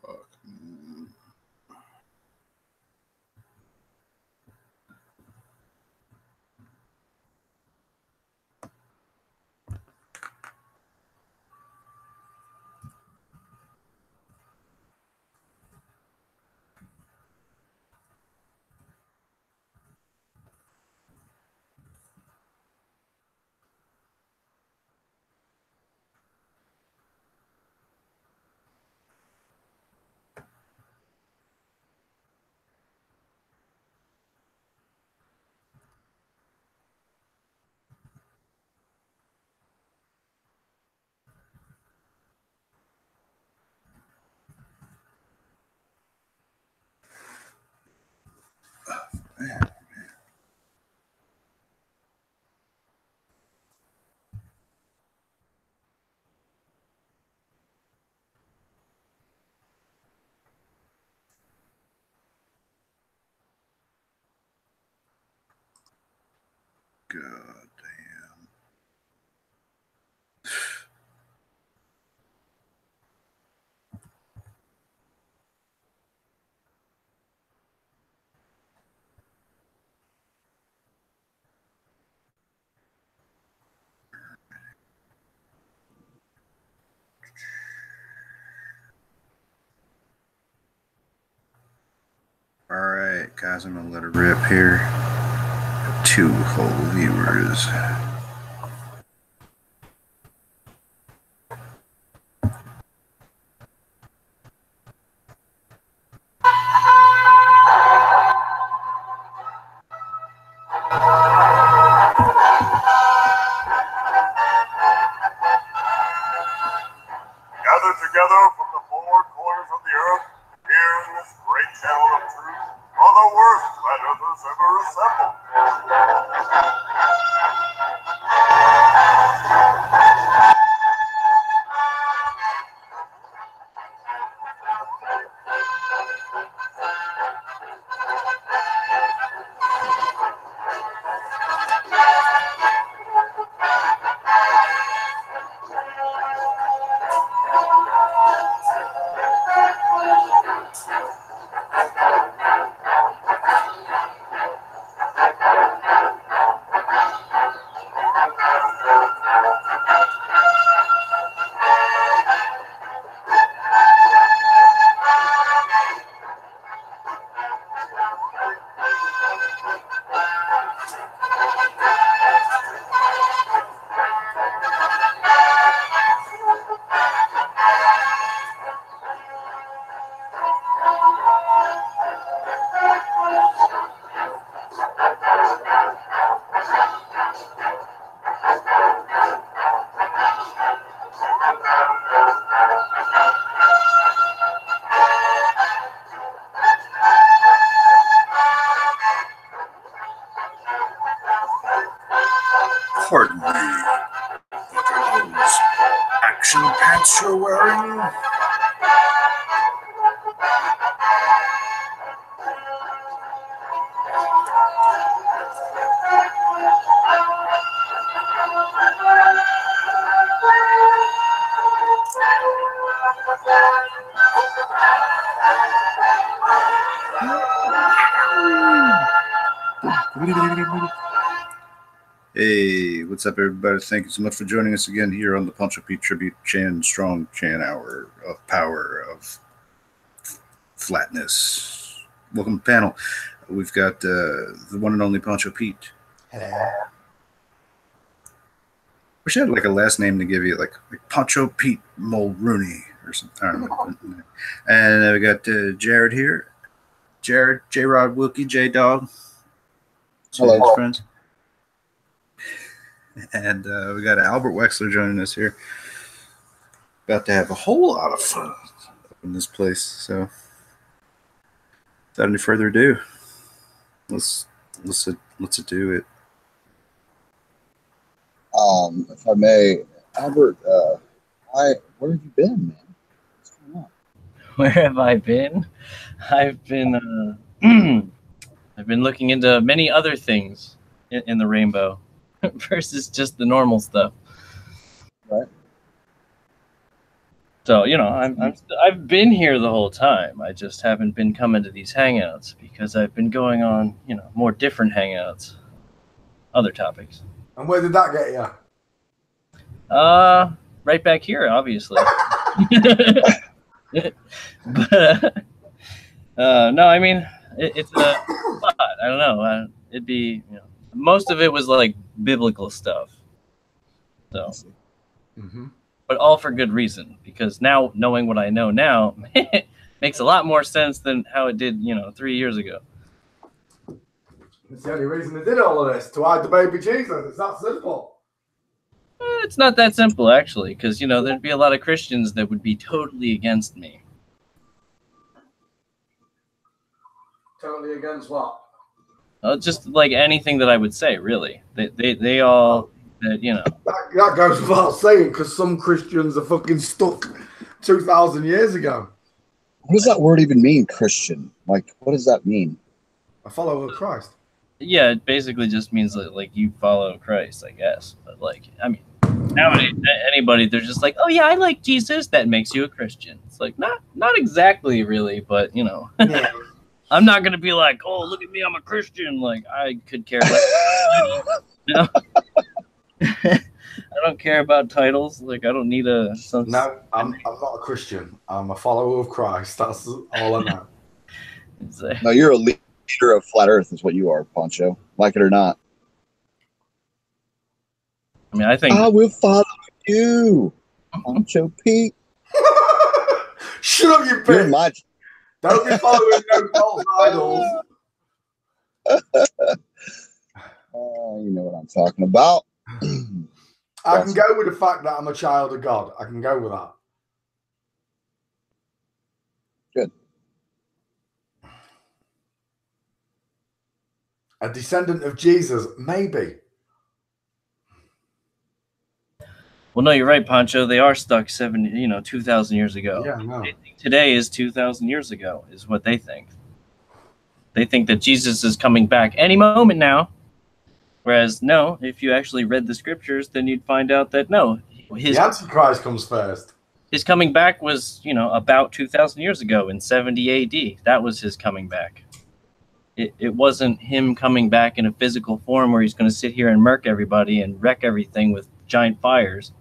Fuck. Man. God damn. Alright, guys, I'm gonna let it rip here. 2 whole viewers. Gathered together from the 4 corners of the earth, here in this great channel of truth, are the worst flat earthers ever assembled. Pardon me, what are those action pants you're wearing? Hey, what's up, everybody? Thank you so much for joining us again here on the PonchoPete Tribute Chan Strong Chan Hour of Power of Flatness. Welcome to the panel. We've got the one and only PonchoPete. Hello. Wish I had like a last name to give you, like PonchoPete Mulrooney or something. I don't know. And we got Jared here. Jared, J-Rod, Wilkie, J-Dog. Hello. Friends. And we got Albert Wexler joining us here. About to have a whole lot of fun up in this place. So, without any further ado, let's do it. If I may, Albert, where have you been, man? What's going on? Where have I been? I've been I've been looking into many other things in the rainbow versus just the normal stuff. Right. So, you know, I've been here the whole time. I just haven't been coming to these hangouts because I've been going on, you know, more different hangouts, other topics. And where did that get you? Right back here, obviously. But no, I mean, it's a lot. I don't know. It'd be, you know, most of it was like biblical stuff. So, but all for good reason, because now knowing what I know now makes a lot more sense than how it did, you know, 3 years ago. It's the only reason they did all of this, to hide the baby Jesus. It's that simple. It's not that simple, actually, because, you know, there'd be a lot of Christians that would be totally against me. Totally against what? Just like anything that I would say, really. They all, you know. That goes without saying, because some Christians are fucking stuck 2,000 years ago. What does that word even mean, Christian? Like, what does that mean? A follower of Christ. Yeah, it basically just means that, like, you follow Christ, I guess. But, like, I mean, nowadays, anybody, they're just like, oh, yeah, I like Jesus. That makes you a Christian. It's like, not exactly, really, but, you know. Yeah. I'm not going to be like, oh, look at me, I'm a Christian. Like, I could care less. You know? I don't care about titles. Like, I don't need a... No, I'm not a Christian. I'm a follower of Christ. That's all I know. No, you're a leader of Flat Earth is what you are, Poncho. Like it or not. I mean, I think... I will follow you, PonchoPete. Shut up, you bitch. Don't be following no false idols. You know what I'm talking about. I can go with the fact that I'm a child of God. I can go with that. Good. A descendant of Jesus, maybe. Well, no, you're right, Poncho. They are stuck 2,000 years ago. Yeah, no. They think today is 2,000 years ago, is what they think. They think that Jesus is coming back any moment now. Whereas, no, if you actually read the scriptures, then you'd find out that, no. The Antichrist comes first. His coming back was, you know, about 2,000 years ago in 70 A.D. That was his coming back. It wasn't him coming back in a physical form where he's going to sit here and murk everybody and wreck everything with giant fires.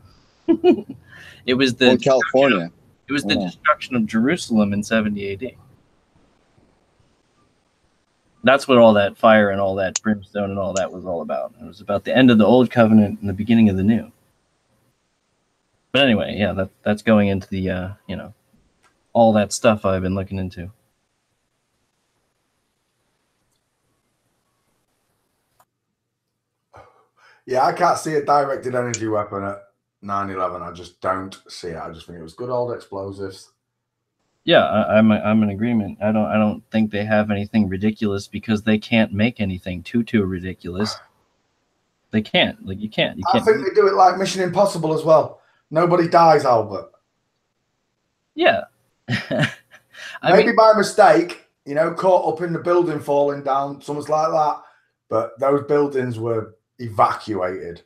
It was the California. It was the destruction of Jerusalem in 70 AD. That's what all that fire and all that brimstone and all that was all about. It was about the end of the old covenant and the beginning of the new. But anyway, yeah, that's going into the you know, all that stuff I've been looking into. Yeah, I can't see a directed energy weapon at 9/11. I just don't see it. I just think it was good old explosives. Yeah, I'm in agreement. I don't think they have anything ridiculous because they can't make anything too ridiculous. They can't. Like you can't. I think they do it like Mission Impossible as well. Nobody dies, Albert. Yeah. Maybe by mistake, you know, caught up in the building falling down, something like that. But those buildings were evacuated.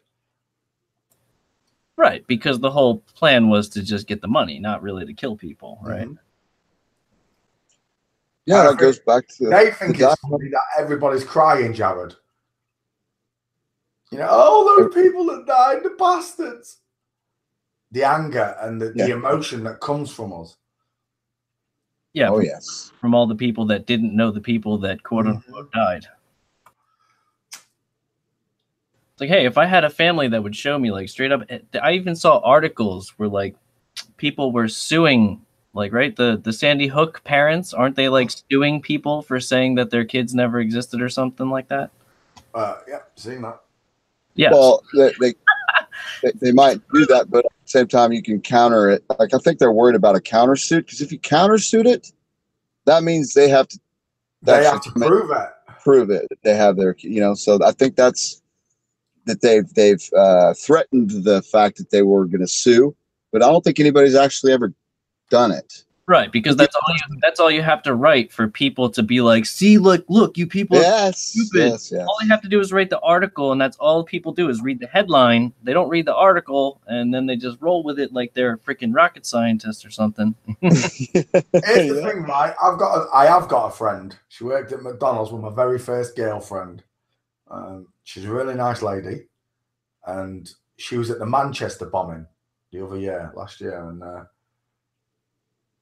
Right, because the whole plan was to just get the money, not really to kill people, right? Mm-hmm. Yeah, that goes back to... They think it's funny that everybody's crying, Jared. You know, oh, those people that died, the bastards. The anger and the emotion that comes from us. Yeah. Oh, yes. From all the people that didn't know the people that quote-unquote died. It's like, hey, if I had a family that would show me, like, straight up... I even saw articles where, like, people were suing... Like, right, the Sandy Hook parents, aren't they, like, suing people for saying that their kids never existed or something like that? Yeah, seeing that. Yeah. Well, they might do that, but at the same time, you can counter it. Like, I think they're worried about a countersuit, because if you countersuit it, that means they have to... They have to prove it. Prove it. They have their, you know, so I think that's... That they've threatened the fact that they were going to sue, but I don't think anybody's actually ever done it. Right, because that's all you have to write for people to be like, see, look, you people are stupid. Yes. All you have to do is write the article, and that's all people do is read the headline. They don't read the article, and then they just roll with it like they're a freaking rocket scientist or something. Here's the thing, right? I have got a friend. She worked at McDonald's with my very first girlfriend. She's a really nice lady, and she was at the Manchester bombing last year, and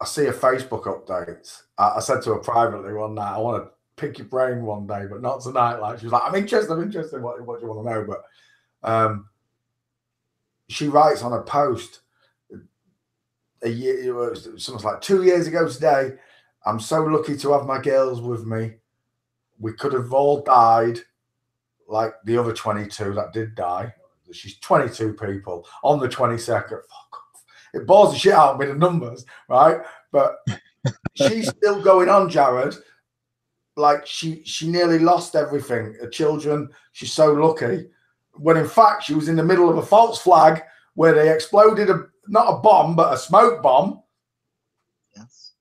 I see her Facebook updates. I said to her privately one night, I want to pick your brain one day, but not tonight. Like, she was like, I'm interested. What do you want to know? But she writes on a post something like 2 years ago today. I'm so lucky to have my girls with me. We could have all died like the other 22 that did die. She's 22 people on the 22nd. Fuck off. It bores the shit out of me, the numbers, right? But she's still going on, Jared. Like she nearly lost everything. Her children, she's so lucky. When in fact she was in the middle of a false flag where they exploded not a bomb, but a smoke bomb. Yes.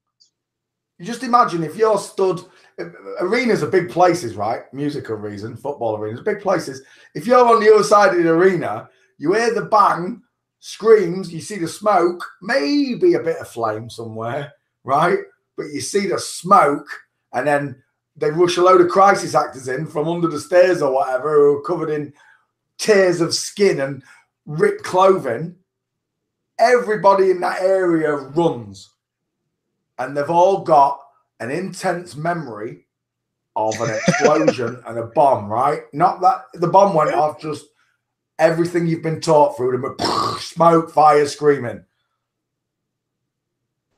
You just imagine if you're stood. Arenas are big places, right? Musical reason, football arenas, big places. If you're on the other side of the arena, you hear the bang, screams, you see the smoke, maybe a bit of flame somewhere, right? But you see the smoke, and then they rush a load of crisis actors in from under the stairs or whatever, who are covered in tears of skin and ripped clothing. Everybody in that area runs, and they've all got an intense memory of an explosion and a bomb, right? Not that the bomb went off, just everything you've been taught through them, smoke, fire, screaming.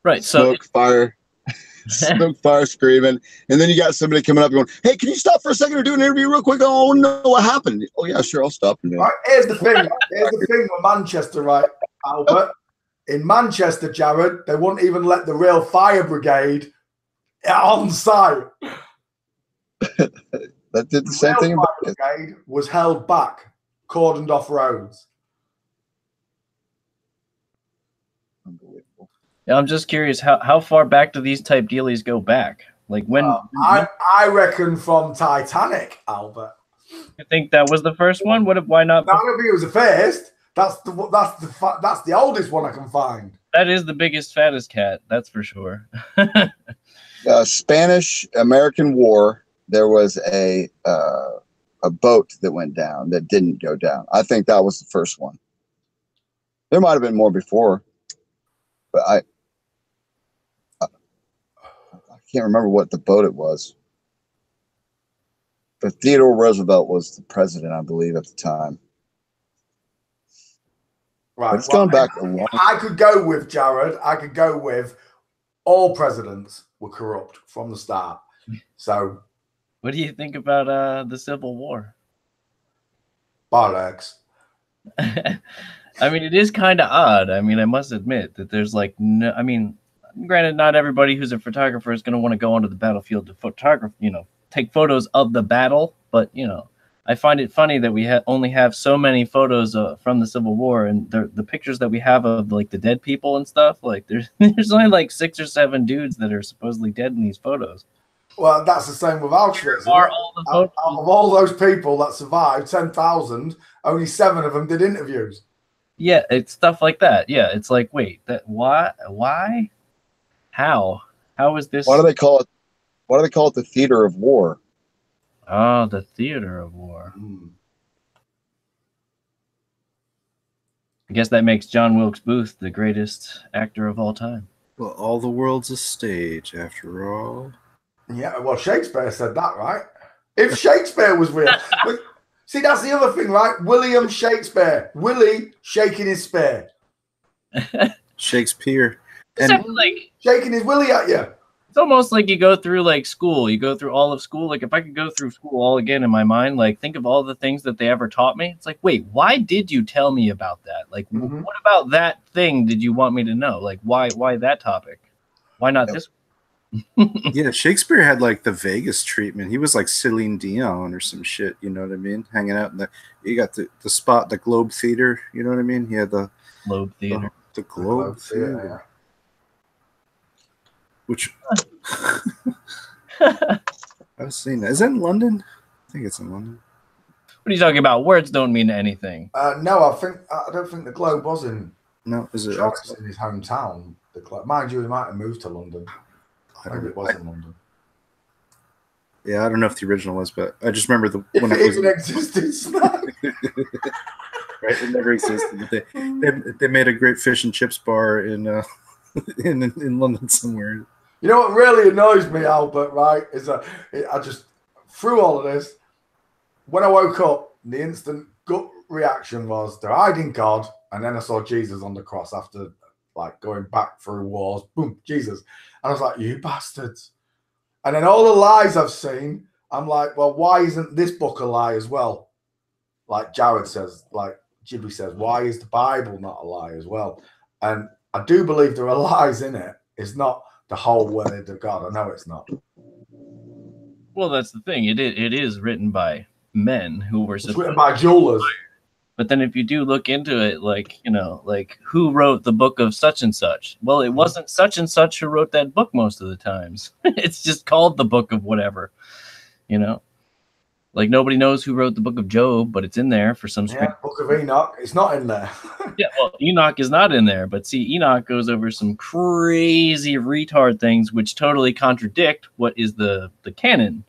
Right. Smoke, fire, screaming. And then you got somebody coming up going, hey, can you stop for a second or do an interview real quick? Oh, no, what happened? Oh, yeah, sure, I'll stop. Right, here's the thing with Manchester, right, Albert? In Manchester, Jared, they wouldn't even let the real fire brigade on site. That did the same thing. The brigade was held back, cordoned off roads. Unbelievable. Yeah, I'm just curious, how far back do these type dealies go back? Like when? I reckon from Titanic, Albert. You think that was the first one? Why not? No, I don't think it was the first. That's the oldest one I can find. That is the biggest, fattest cat. That's for sure. Spanish-American War. There was a boat that went down that didn't go down. I think that was the first one. There might have been more before, but I can't remember what the boat it was. But Theodore Roosevelt was the president, I believe, at the time. Right. But it's gone back a long. I could go with Jared. I could go with all presidents were corrupt from the start. So, what do you think about the Civil War? Bollocks. I mean, it is kind of odd. I mean, I must admit that there's like no. I mean, granted, not everybody who's a photographer is going to want to go onto the battlefield to photograph. Take photos of the battle. But I find it funny that we only have so many photos from the Civil War, and the pictures that we have of like the dead people and stuff. Like there's only like 6 or 7 dudes that are supposedly dead in these photos. Well, that's the same with Auschwitz. Out of all those people that survived, 10,000, only 7 of them did interviews. Yeah, it's stuff like that. Yeah, it's like, wait, that why? How is this? Why do they call it the theater of war? Oh, the theater of war. I guess that makes John Wilkes Booth the greatest actor of all time. Well, all the world's a stage, after all. Yeah, well, Shakespeare said that, right? If Shakespeare was real. See, that's the other thing, right? William Shakespeare. Willie shaking his spear. Shakespeare. And like shaking his willy at you. It's almost like you go through like school. You go through all of school. Like if I could go through school all again in my mind, like think of all the things that they ever taught me. It's like, wait, why did you tell me about that? Like, what about that thing did you want me to know? Like, why that topic? Why not this? Yeah, Shakespeare had like the Vegas treatment. He was like Celine Dion or some shit. You know what I mean? Hanging out in you got the spot, the Globe Theater. You know what I mean? He had the Globe Theater. The Globe Theater. Which I've seen that. Is that in London? I think it's in London. What are you talking about? Words don't mean anything. No, I don't think the Globe was in. No, is it It's in his hometown? The Globe, mind you, he might have moved to London. I Maybe it was in London. Yeah, I don't know if the original was, but I just remember when it even existed. Right, it never existed. But they made a great fish and chips bar in London somewhere. You know what really annoys me, Albert? Right, is I just through all of this. When I woke up, the instant gut reaction was they're hiding God, and then I saw Jesus on the cross after like going back through wars. Boom, Jesus, and I was like, "You bastards!" And then all the lies I've seen, I'm like, "Well, why isn't this book a lie as well?" Like Jared says, like Ghibli says, "Why is the Bible not a lie as well?" And I do believe there are lies in it. It's not the whole word of God. I know it's not. Well, that's the thing. It is written by men who were written by jewelers. But then if you do look into it, like, you know, like who wrote the book of such and such? Well, it wasn't such and such who wrote that book most of the times. It's just called the book of whatever, you know? Like nobody knows who wrote the book of Job, but it's in there for some strange. Book of Enoch, it's not in there. Yeah, well, Enoch is not in there, but see, Enoch goes over some crazy retard things which totally contradict what is the canon.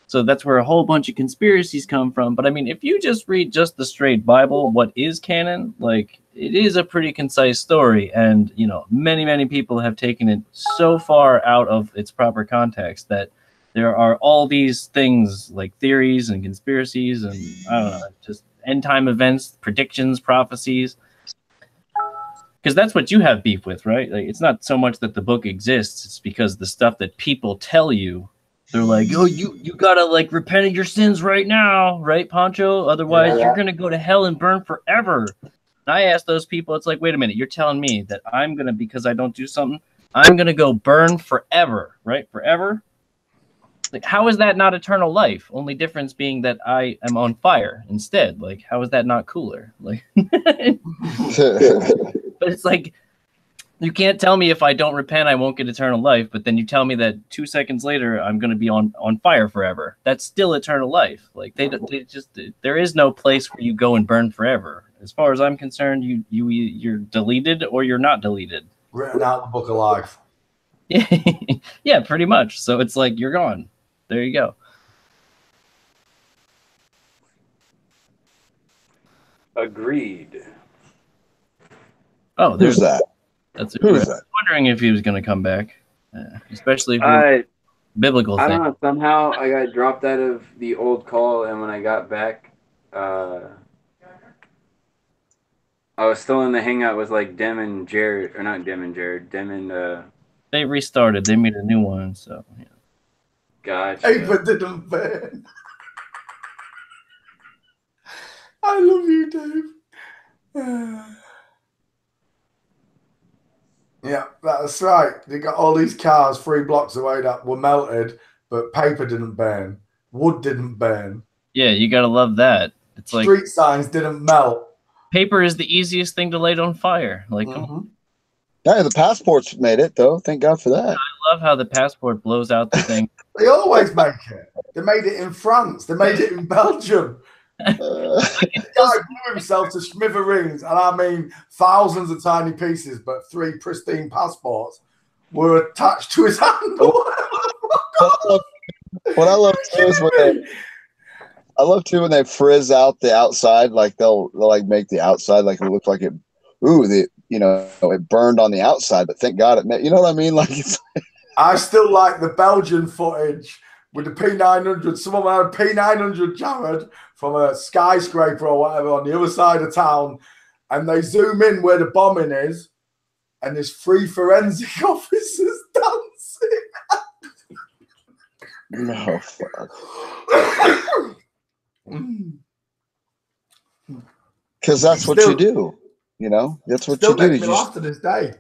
So that's where a whole bunch of conspiracies come from. But I mean, if you just read just the straight Bible, what is canon? Like, it is a pretty concise story. And, you know, many people have taken it so far out of its proper context that there are all these things like theories and conspiracies and, I don't know, just end time events, predictions, prophecies. Because that's what you have beef with, right? Like, it's not so much that the book exists. It's because the stuff that people tell you, they're like, oh, you gotta like repent of your sins right now, right, Poncho? Otherwise, you're gonna go to hell and burn forever. And I ask those people, it's like, wait a minute, you're telling me that I'm gonna, because I don't do something, I'm gonna go burn forever, right? Forever? Like, how is that not eternal life? Only difference being that I am on fire instead. Like, how is that not cooler? Like, but it's like, you can't tell me if I don't repent, I won't get eternal life. But then you tell me that 2 seconds later, I'm going to be on fire forever. That's still eternal life. Like they just, there is no place where you go and burn forever. As far as I'm concerned, you're deleted or you're not deleted. Written out the book of life. Yeah, pretty much. So it's like, you're gone. There you go. Agreed. Oh, there's Who's that? That's Who's that? wondering if he was going to come back, especially if biblical I thing. don't know. Somehow I got dropped out of the old call, and when I got back, I was still in the hangout with like Dem and Jared, or not Dem and Jared, Dem and They restarted. They made a new one, so yeah. Gotcha. Paper didn't burn. I love you, Dave. Yeah, that's right. They got all these cars 3 blocks away that were melted, but paper didn't burn. Wood didn't burn. Yeah, you gotta love that. It's like street signs didn't melt. Paper is the easiest thing to light on fire. Like, come on. Yeah, the passports made it though. Thank God for that. I love how the passport blows out the thing. They always make it. They made it in France. They made it in Belgium. The guy blew himself to smithereens, and I mean thousands of tiny pieces, but 3 pristine passports were attached to his handle. What I love too is when they frizz out the outside, like they'll like make the outside like it look like it. Ooh, it burned on the outside, but thank God it. You know what I mean? Like it's. I still like the Belgian footage with the P900. Someone had a P900, Jared, from a skyscraper or whatever on the other side of town, and they zoom in where the bombing is, and there's 3 forensic officers dancing. No, fuck. Because that's what you do. You know, that's what you do. Makes me laugh to this day.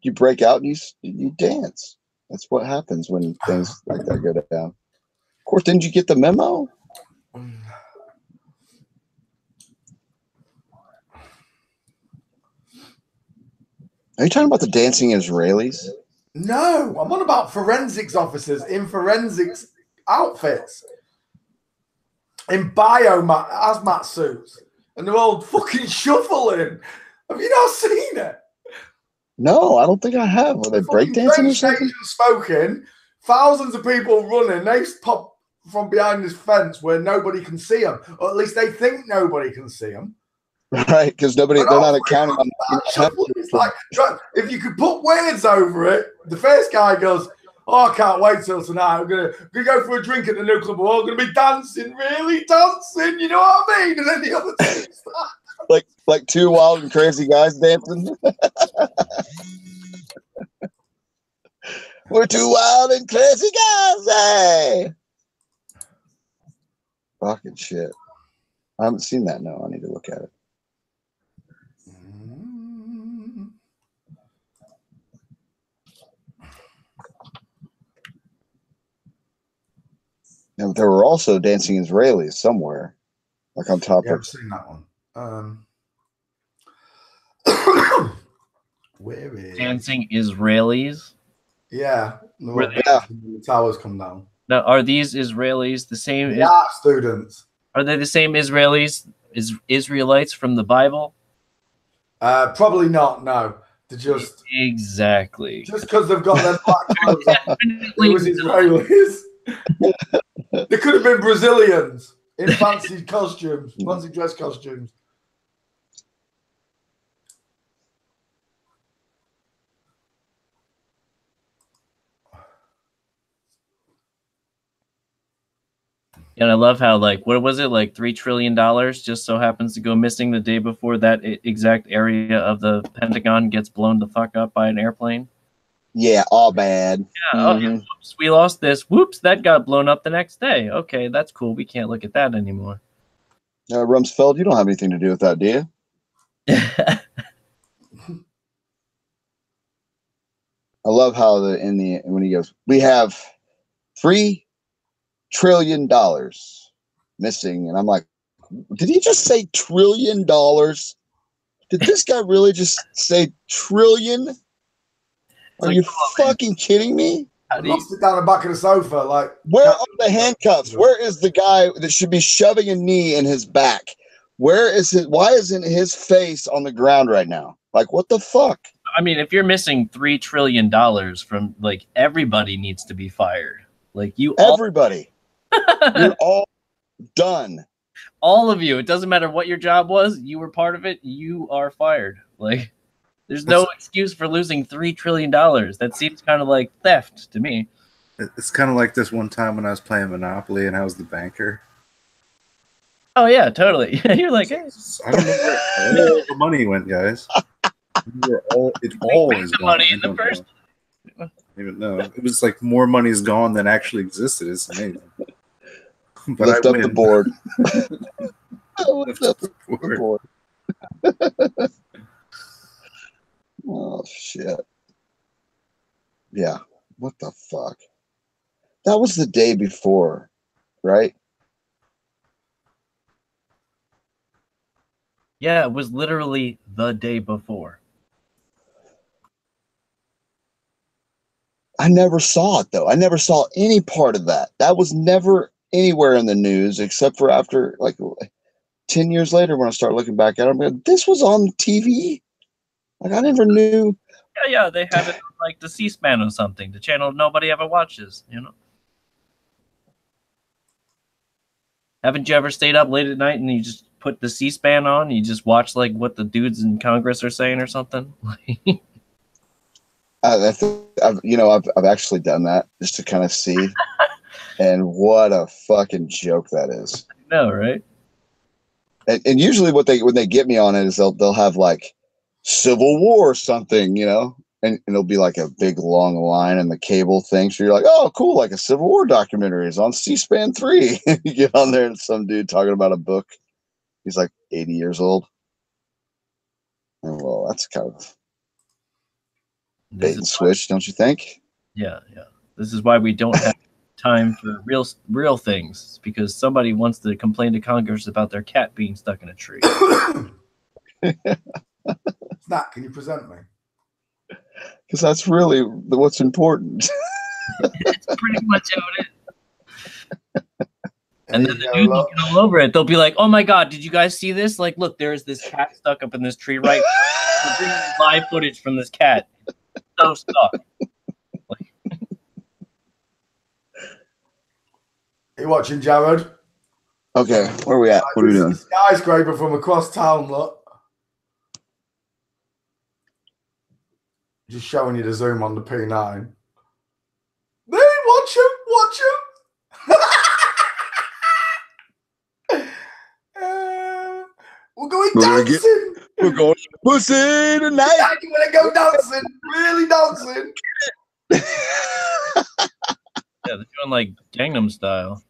You break out and you dance. That's what happens when things like that go down. Of course, didn't you get the memo? Are you talking about the dancing Israelis? No, I'm on about forensics officers in forensics outfits, in hazmat suits, and they're all fucking shuffling. Have you not seen it? No, I don't think I have. Were they breakdancing or something? Smoking, thousands of people running. They pop from behind this fence where nobody can see them, or at least they think nobody can see them. Right, because they're not accounting on it's like, if you could put words over it, the first guy goes, "Oh, I can't wait till tonight. I'm gonna go for a drink at the nuclear ball. I'm gonna be dancing, really dancing, you know what I mean?" And then the other two start. like two wild and crazy guys dancing. We're two wild and crazy guys, hey! Fucking shit. I haven't seen that. No, I need to look at it. Now, there were also dancing Israelis somewhere, like on top of. I've seen that one. Where is dancing Israelis? Yeah, the towers come down. Now, are these Israelis the same? Yeah, students. Are they the same Israelites from the Bible? Probably not. No, they're just exactly just because they've got their black clothes on. It was Israelis. They could have been Brazilians in fancy costumes, fancy dress costumes. And I love how, like, what was it, like $3 trillion just so happens to go missing the day before that exact area of the Pentagon gets blown the fuck up by an airplane. Yeah, all bad. Yeah, okay, whoops, we lost this. Whoops, that got blown up the next day. Okay, that's cool. We can't look at that anymore. Rumsfeld, you don't have anything to do with that, do you? I love how when he goes, we have $3 trillion missing, and I'm like, did he just say $1 trillion? Did this guy really just say trillion? Are you fucking kidding me? Lost it down the back of the sofa. Like, where are the handcuffs? Where is the guy that should be shoving a knee in his back? Where is his? Why isn't his face on the ground right now? Like, what the fuck? I mean, if you're missing $3 trillion from, like, everybody needs to be fired. Like, everybody. You're all done. All of you. It doesn't matter what your job was. You were part of it. You are fired. Like, there's no excuse for losing $3 trillion. That seems kind of like theft to me. It's kind of like this one time when I was playing Monopoly and I was the banker. Oh, yeah, totally. You're like, hey. I don't know where all the money went, guys. It all is gone. Money in the first. Even though it was like more money is gone than actually existed. It's amazing. But Lift up the board. Lift up the board. Oh shit. Yeah. What the fuck? That was the day before, right? Yeah, it was literally the day before. I never saw it though. I never saw any part of that. That was never anywhere in the news except for after like 10 years later when I start looking back at it. I'm going, this was on TV? Like I never knew. Yeah, they have it on, like the C-SPAN or something, the channel nobody ever watches, you know? Haven't you ever stayed up late at night and you just put the C-SPAN on? You just watch like what the dudes in Congress are saying or something? I've actually done that just to kind of see. And what a fucking joke that is. I know, right? And usually when they get me on it is they'll have like Civil War or something, you know, and it'll be like a big long line in the cable thing. So you're like, oh, cool, like a Civil War documentary is on C-SPAN 3. You get on there and some dude talking about a book. He's like 80 years old. And well, that's kind of bait and switch, don't you think? Yeah. This is why we don't have time for real things. It's because somebody wants to complain to Congress about their cat being stuck in a tree. Snack, can you present me? Because that's really what's important. It's pretty much how it is. And then the go, news will look. get all over it. They'll be like, "Oh my God, did you guys see this? Like, look, there's this cat stuck up in this tree, right? We're bringing live footage from this cat. It's so stuck." You watching, Jared? Okay, where are we at? What are we doing? Skyscraper from across town, look. Just showing you the zoom on the P9. Hey, watch him, watch him. We're going dancing. We're going pussy tonight. Yeah, you want to go dancing? Really dancing? Yeah, they're doing like Gangnam Style.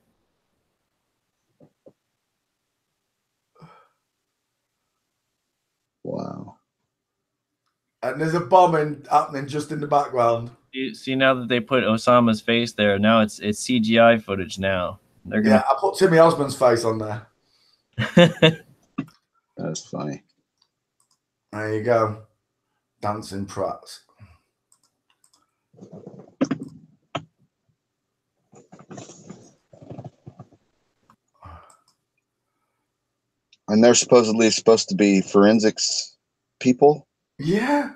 Wow. And there's a bombing happening just in the background. You see now that they put Osama's face there, now it's CGI footage now. They're gonna... Yeah, I put Timmy Osmond's face on there. That's funny. There you go. Dancing Prats. And they're supposedly supposed to be forensics people. Yeah.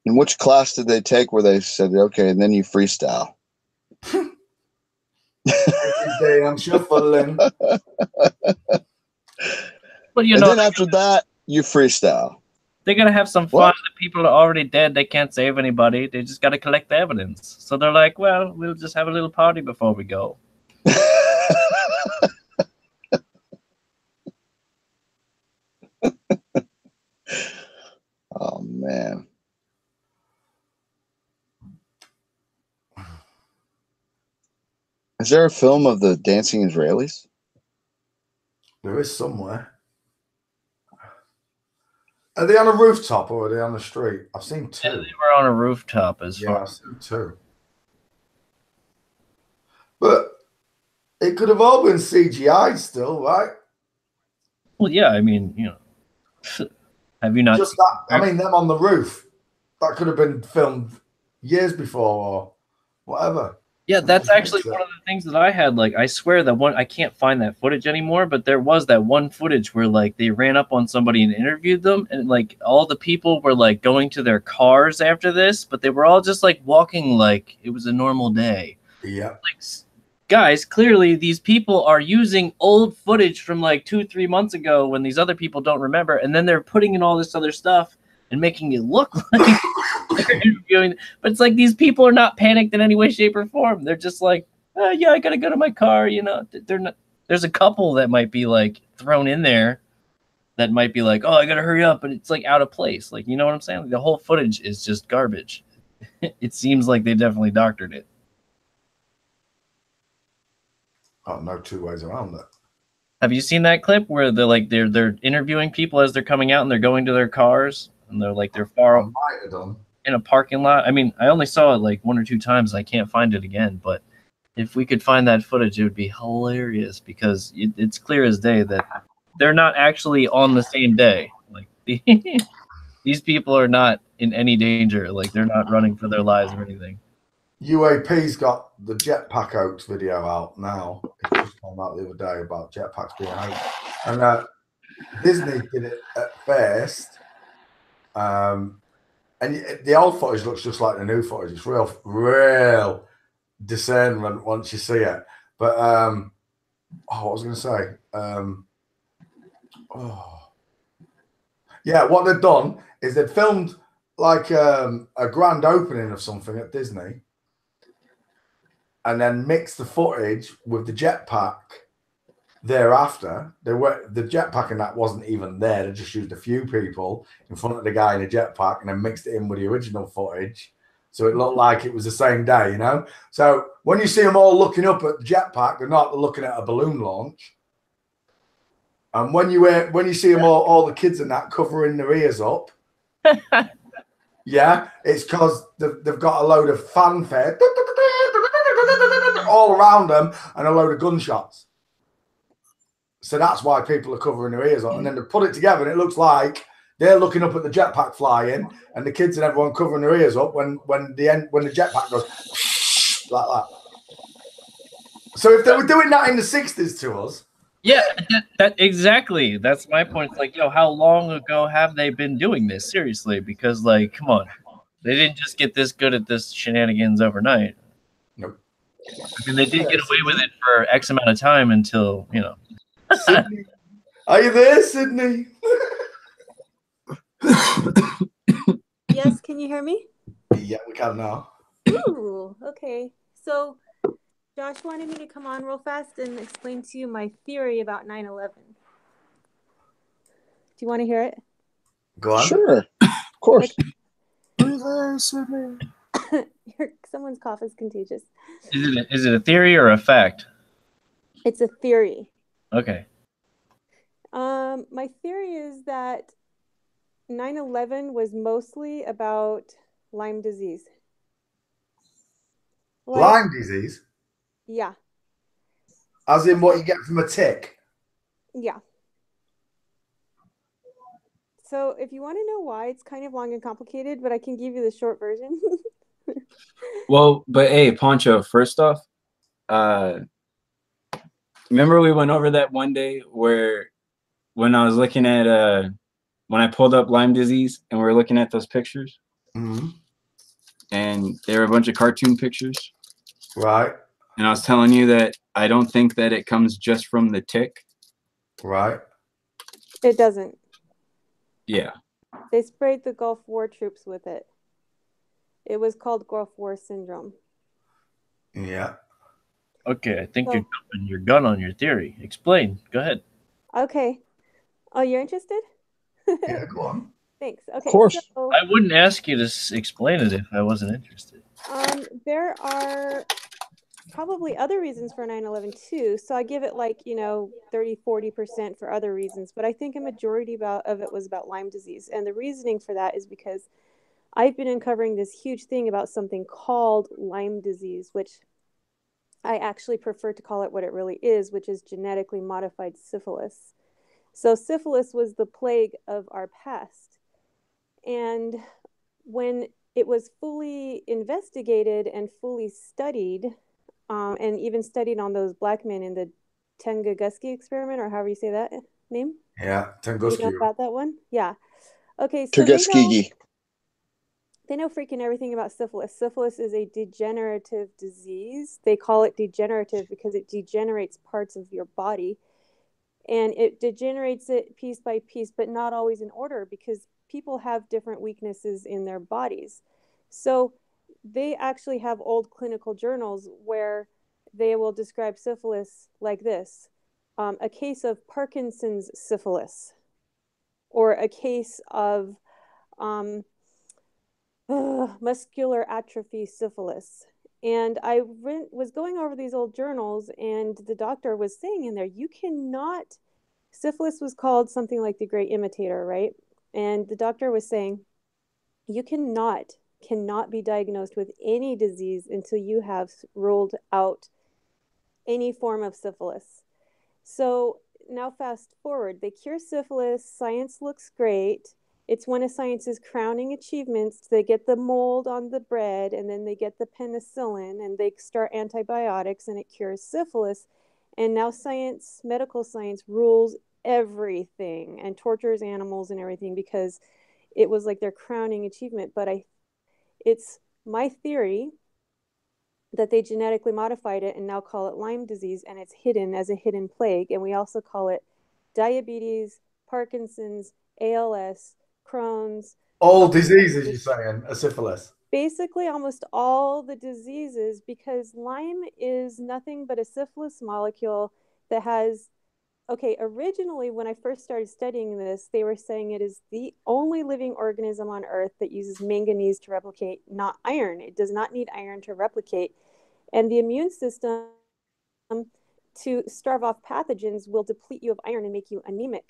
In which class did they take where they said, okay, and then you freestyle? Every day I'm shuffling. But you And know, then after that, you freestyle. they gotta have some fun. What? The people are already dead. They can't save anybody. They just gotta collect the evidence. So they're like, well, we'll just have a little party before we go. Oh, man. Is there a film of the dancing Israelis? There is somewhere. Are they on a rooftop or are they on the street? I've seen two. Yeah, they were on a rooftop as far I've seen two. But it could have all been CGI still, right? Well, yeah, I mean, you know, have you not Just that, I mean, them on the roof. That could have been filmed years before or whatever. Yeah, that's actually one of the things that I had. Like, I swear that I can't find that footage anymore, but there was that one footage where, like, they ran up on somebody and interviewed them, and, like, all the people were, like, going to their cars after this, but they were all just, like, walking like it was a normal day. Yeah. Like, guys, clearly these people are using old footage from, like, 2-3 months ago when these other people don't remember, and then they're putting in all this other stuff and making it look like they're interviewing. But it's like these people are not panicked in any way, shape, or form. They're just like, yeah, I gotta go to my car. You know, they're not. There's a couple that might be like thrown in there that might be like, oh, I gotta hurry up, but it's like out of place. Like, you know what I'm saying? The whole footage is just garbage. It seems like they definitely doctored it. Oh, no two ways around it. Have you seen that clip where they're interviewing people as they're coming out and they're going to their cars and they're far I might have done. in a parking lot? I mean, I only saw it like 1 or 2 times. I can't find it again, but if we could find that footage, it would be hilarious because it's clear as day that they're not actually on the same day. Like these people are not in any danger. Like they're not running for their lives or anything. UAP's got the jetpack hoax video out now. It just came out the other day about jetpacks being hoaxed. And Disney did it at first. And the old footage looks just like the new footage. It's real discernment once you see it. But, what was I going to say? Yeah, what they've done is they've filmed like a grand opening of something at Disney and then mixed the footage with the jetpack thereafter. The jetpack and that wasn't even there. They just used a few people in front of the guy in a jetpack and then mixed it in with the original footage. So it looked like it was the same day, you know? So when you see them all looking up at the jetpack, they're looking at a balloon launch. And when you see them all the kids and that covering their ears up, yeah, it's because they've got a load of fanfare all around them and a load of gunshots. So that's why people are covering their ears up. And then they put it together and it looks like They're looking up at the jetpack flying, and the kids and everyone covering their ears up when the jetpack goes like that. So if they were doing that in the 60s to us, yeah, that exactly. That's my point. It's like, yo, how long ago have they been doing this? Seriously, because like, come on, they didn't just get this good at this shenanigans overnight. Nope. I mean, they did get away with it for X amount of time until, you know. Sydney. Are you there, Sydney? Yes, can you hear me? Yeah, we can now. Ooh, okay. So Josh wanted me to come on real fast and explain to you my theory about 9/11. Do you want to hear it? Go on. Sure, of course. Someone's cough is contagious. Is it a theory or a fact? It's a theory. Okay. My theory is that 9/11 was mostly about Lyme disease. Lyme disease? Yeah. As in what you get from a tick? Yeah. So if you want to know why, it's kind of long and complicated, but I can give you the short version. Well, but hey, Poncho, first off, remember we went over that one day where when I was looking at when I pulled up Lyme disease and we were looking at those pictures, and they were a bunch of cartoon pictures, right? And I was telling you that I don't think that it comes just from the tick, right? It doesn't. Yeah. They sprayed the Gulf War troops with it. It was called Gulf War syndrome. Yeah. Okay, I think you're jumping your gun on your theory. Explain. Go ahead. Okay. Oh, you're interested? Yeah, go on. Thanks. Okay. Of course. So, I wouldn't ask you to explain it if I wasn't interested. there are probably other reasons for 9/11 too. So I give it like, 30, 40% for other reasons. But I think a majority of it was about Lyme disease. And the reasoning for that is because I've been uncovering this huge thing about something called Lyme disease, which I actually prefer to call it what it really is, which is genetically modified syphilis. So syphilis was the plague of our past. And when it was fully investigated and fully studied, and even studied on those black men in the Tunguska experiment, or however you say that name. Yeah, Tunguska. You know about that one? Yeah. Okay, so Tuskegee. they know freaking everything about syphilis. Syphilis is a degenerative disease. They call it degenerative because it degenerates parts of your body. And it degenerates it piece by piece, but not always in order because people have different weaknesses in their bodies. So they actually have old clinical journals where they will describe syphilis like this. A case of Parkinson's syphilis, or a case of muscular atrophy syphilis. And I was going over these old journals, and the doctor was saying in there, syphilis was called something like the great imitator, right? And the doctor was saying, you cannot be diagnosed with any disease until you have ruled out any form of syphilis. So now fast forward, they cure syphilis, science looks great. It's one of science's crowning achievements. They get the mold on the bread, and then they get the penicillin, and they start antibiotics, and it cures syphilis. And now medical science, rules everything and tortures animals and everything because it was like their crowning achievement. But it's my theory that they genetically modified it and now call it Lyme disease, and it's hidden as a hidden plague. And we also call it diabetes, Parkinson's, ALS, Crohn's. All diseases, you're saying, a syphilis. Basically, almost all the diseases, because Lyme is nothing but a syphilis molecule that has, originally when I first started studying this, they were saying it is the only living organism on Earth that uses manganese to replicate, not iron. It does not need iron to replicate. And the immune system, to starve off pathogens, will deplete you of iron and make you anemic.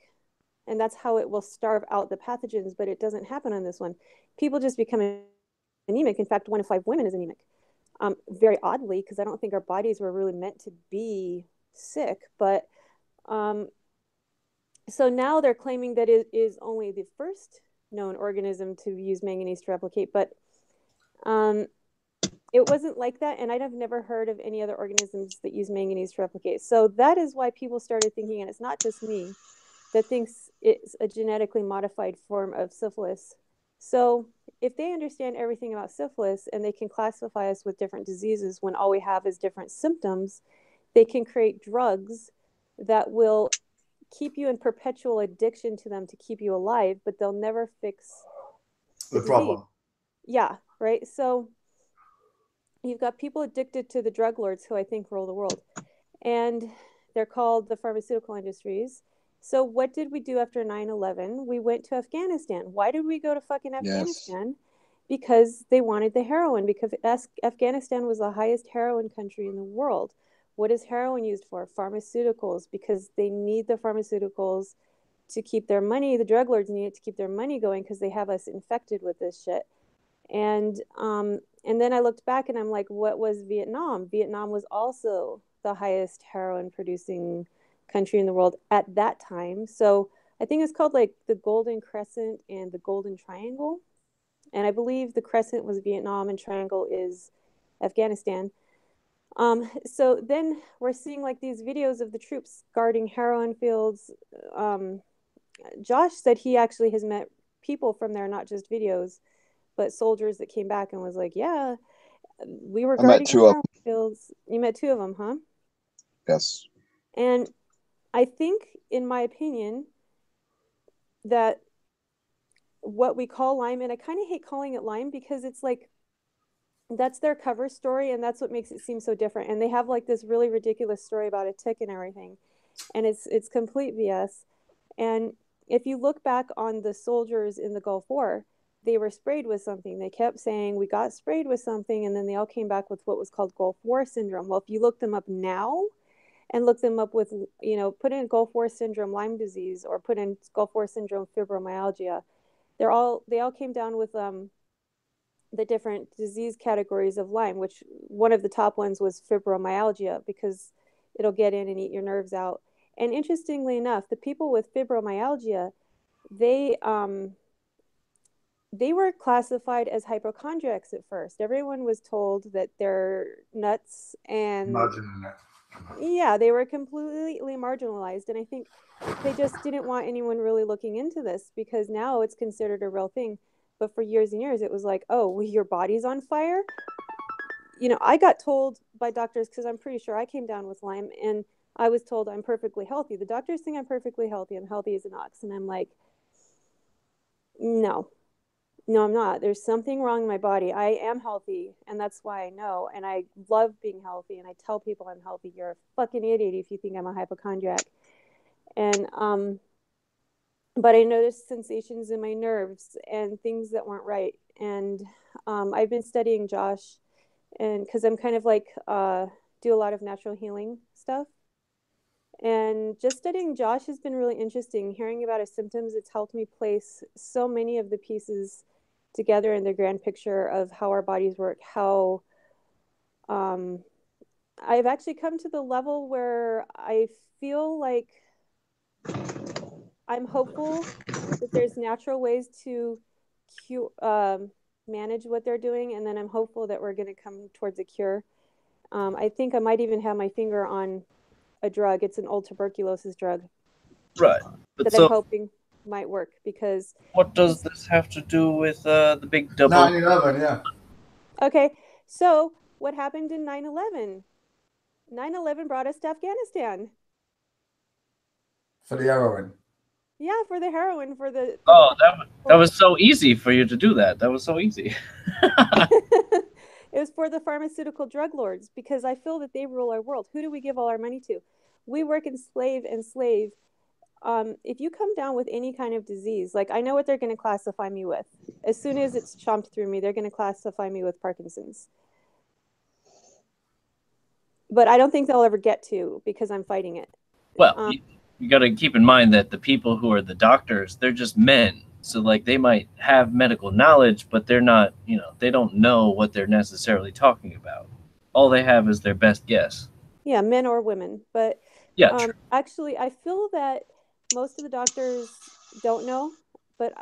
And that's how it will starve out the pathogens, but it doesn't happen on this one. People just become anemic. In fact, 1 in 5 women is anemic. Very oddly, because I don't think our bodies were really meant to be sick. But So now they're claiming that it is only the first known organism to use manganese to replicate, but it wasn't like that, and I've never heard of any other organisms that use manganese to replicate. So that is why people started thinking, and it's not just me that thinks it's a genetically modified form of syphilis. So if they understand everything about syphilis and they can classify us with different diseases when all we have is different symptoms, they can create drugs that will keep you in perpetual addiction to them to keep you alive, but they'll never fix the problem. Yeah, right. So you've got people addicted to the drug lords who I think rule the world, and they're called the pharmaceutical industries. So what did we do after 9/11? We went to Afghanistan. Why did we go to fucking Afghanistan? Yes. Because they wanted the heroin, because Afghanistan was the highest heroin country in the world. What is heroin used for? Pharmaceuticals, because they need the pharmaceuticals to keep their money. The drug lords need it to keep their money going because they have us infected with this shit. And then I looked back and I'm like, what was Vietnam? Vietnam was also the highest heroin producing country in the world at that time. So I think it's called like the Golden Crescent and the Golden Triangle. And I believe the crescent was Vietnam and triangle is Afghanistan. So then we're seeing like these videos of the troops guarding heroin fields. Josh said he actually has met people from there, not just videos, but soldiers that came back and was like, yeah, we were guarding heroin fields. You met 2 of them, huh? Yes. And I think, in my opinion, that what we call Lyme, and I kind of hate calling it Lyme because it's like, that's their cover story and that's what makes it seem so different. And they have like this really ridiculous story about a tick and everything. And it's complete BS. And if you look back on the soldiers in the Gulf War, they were sprayed with something. They kept saying, we got sprayed with something. And then they all came back with what was called Gulf War syndrome. Well, if you look them up now and look them up with, you know, put in Gulf War syndrome Lyme disease or put in Gulf War syndrome fibromyalgia, they all came down with the different disease categories of Lyme, which one of the top ones was fibromyalgia because it'll get in and eat your nerves out. And interestingly enough, the people with fibromyalgia, they were classified as hypochondriacs at first. Everyone was told that they're nuts and Imagining it. Yeah, they were completely marginalized. And I think they just didn't want anyone really looking into this because now it's considered a real thing. But for years and years, it was like, oh, well, your body's on fire. You know, I got told by doctors, because I'm pretty sure I came down with Lyme, and I was told I'm perfectly healthy. The doctors think I'm perfectly healthy. I'm healthy as an ox. And I'm like, no, I'm not. There's something wrong in my body. I am healthy, and that's why I know. And I love being healthy, and I tell people I'm healthy. You're a fucking idiot if you think I'm a hypochondriac. And but I noticed sensations in my nerves and things that weren't right. And I've been studying Josh, and because I'm kind of like do a lot of natural healing stuff. And just studying Josh has been really interesting. Hearing about his symptoms, it's helped me place so many of the pieces together in the grand picture of how our bodies work, how I've actually come to the level where I feel like I'm hopeful that there's natural ways to manage what they're doing, and then I'm hopeful that we're going to come towards a cure. I think I might even have my finger on a drug. It's an old tuberculosis drug. Right. But that so, I'm hoping might work because... What does this have to do with the big double... 9/11, yeah. Okay, so what happened in 9/11? 9/11 brought us to Afghanistan. For the heroin. Yeah, for the heroin, for the... that was so easy for you to do that. That was so easy. It was for the pharmaceutical drug lords, because I feel that they rule our world. Who do we give all our money to? We work enslave. If you come down with any kind of disease, like I know what they're going to classify me with. As soon as it's chomped through me, they're going to classify me with Parkinson's. But I don't think they'll ever get to, because I'm fighting it. Well, you got to keep in mind that the people who are the doctors, they're just men. So like they might have medical knowledge, but they're not, you know, they don't know what they're necessarily talking about. All they have is their best guess. Yeah, men or women. But yeah, actually, I feel that most of the doctors don't know, but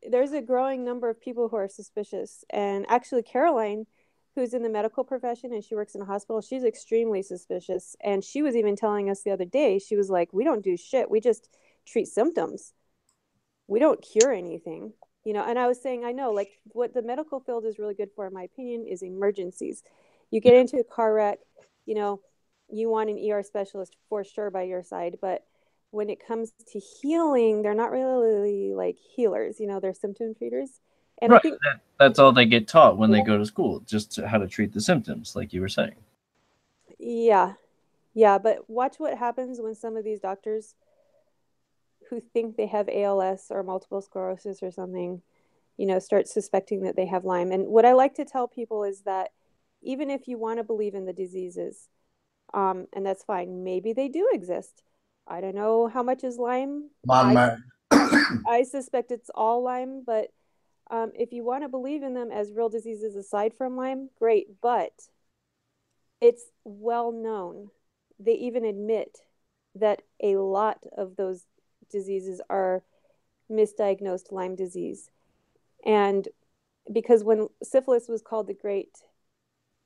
there's a growing number of people who are suspicious. And actually, Caroline, who's in the medical profession and she works in a hospital, she's extremely suspicious. And she was even telling us the other day, she was like, we don't do shit. We just treat symptoms. We don't cure anything. You know, and I was saying, I know, like, what the medical field is really good for, in my opinion, is emergencies. You get into a car wreck, you know, you want an ER specialist for sure by your side. But when it comes to healing, they're not really like healers, you know, they're symptom treaters. And right. I think That's all they get taught when they go to school, just how to treat the symptoms, like you were saying. yeah, yeah, but watch what happens when some of these doctors who think they have ALS or multiple sclerosis or something, you know, start suspecting that they have Lyme. And what I like to tell people is that even if you want to believe in the diseases, and that's fine, maybe they do exist. I don't know how much is Lyme. I suspect it's all Lyme, but if you want to believe in them as real diseases aside from Lyme, great. But it's well known. They even admit that a lot of those diseases are misdiagnosed Lyme disease. And because when syphilis was called the great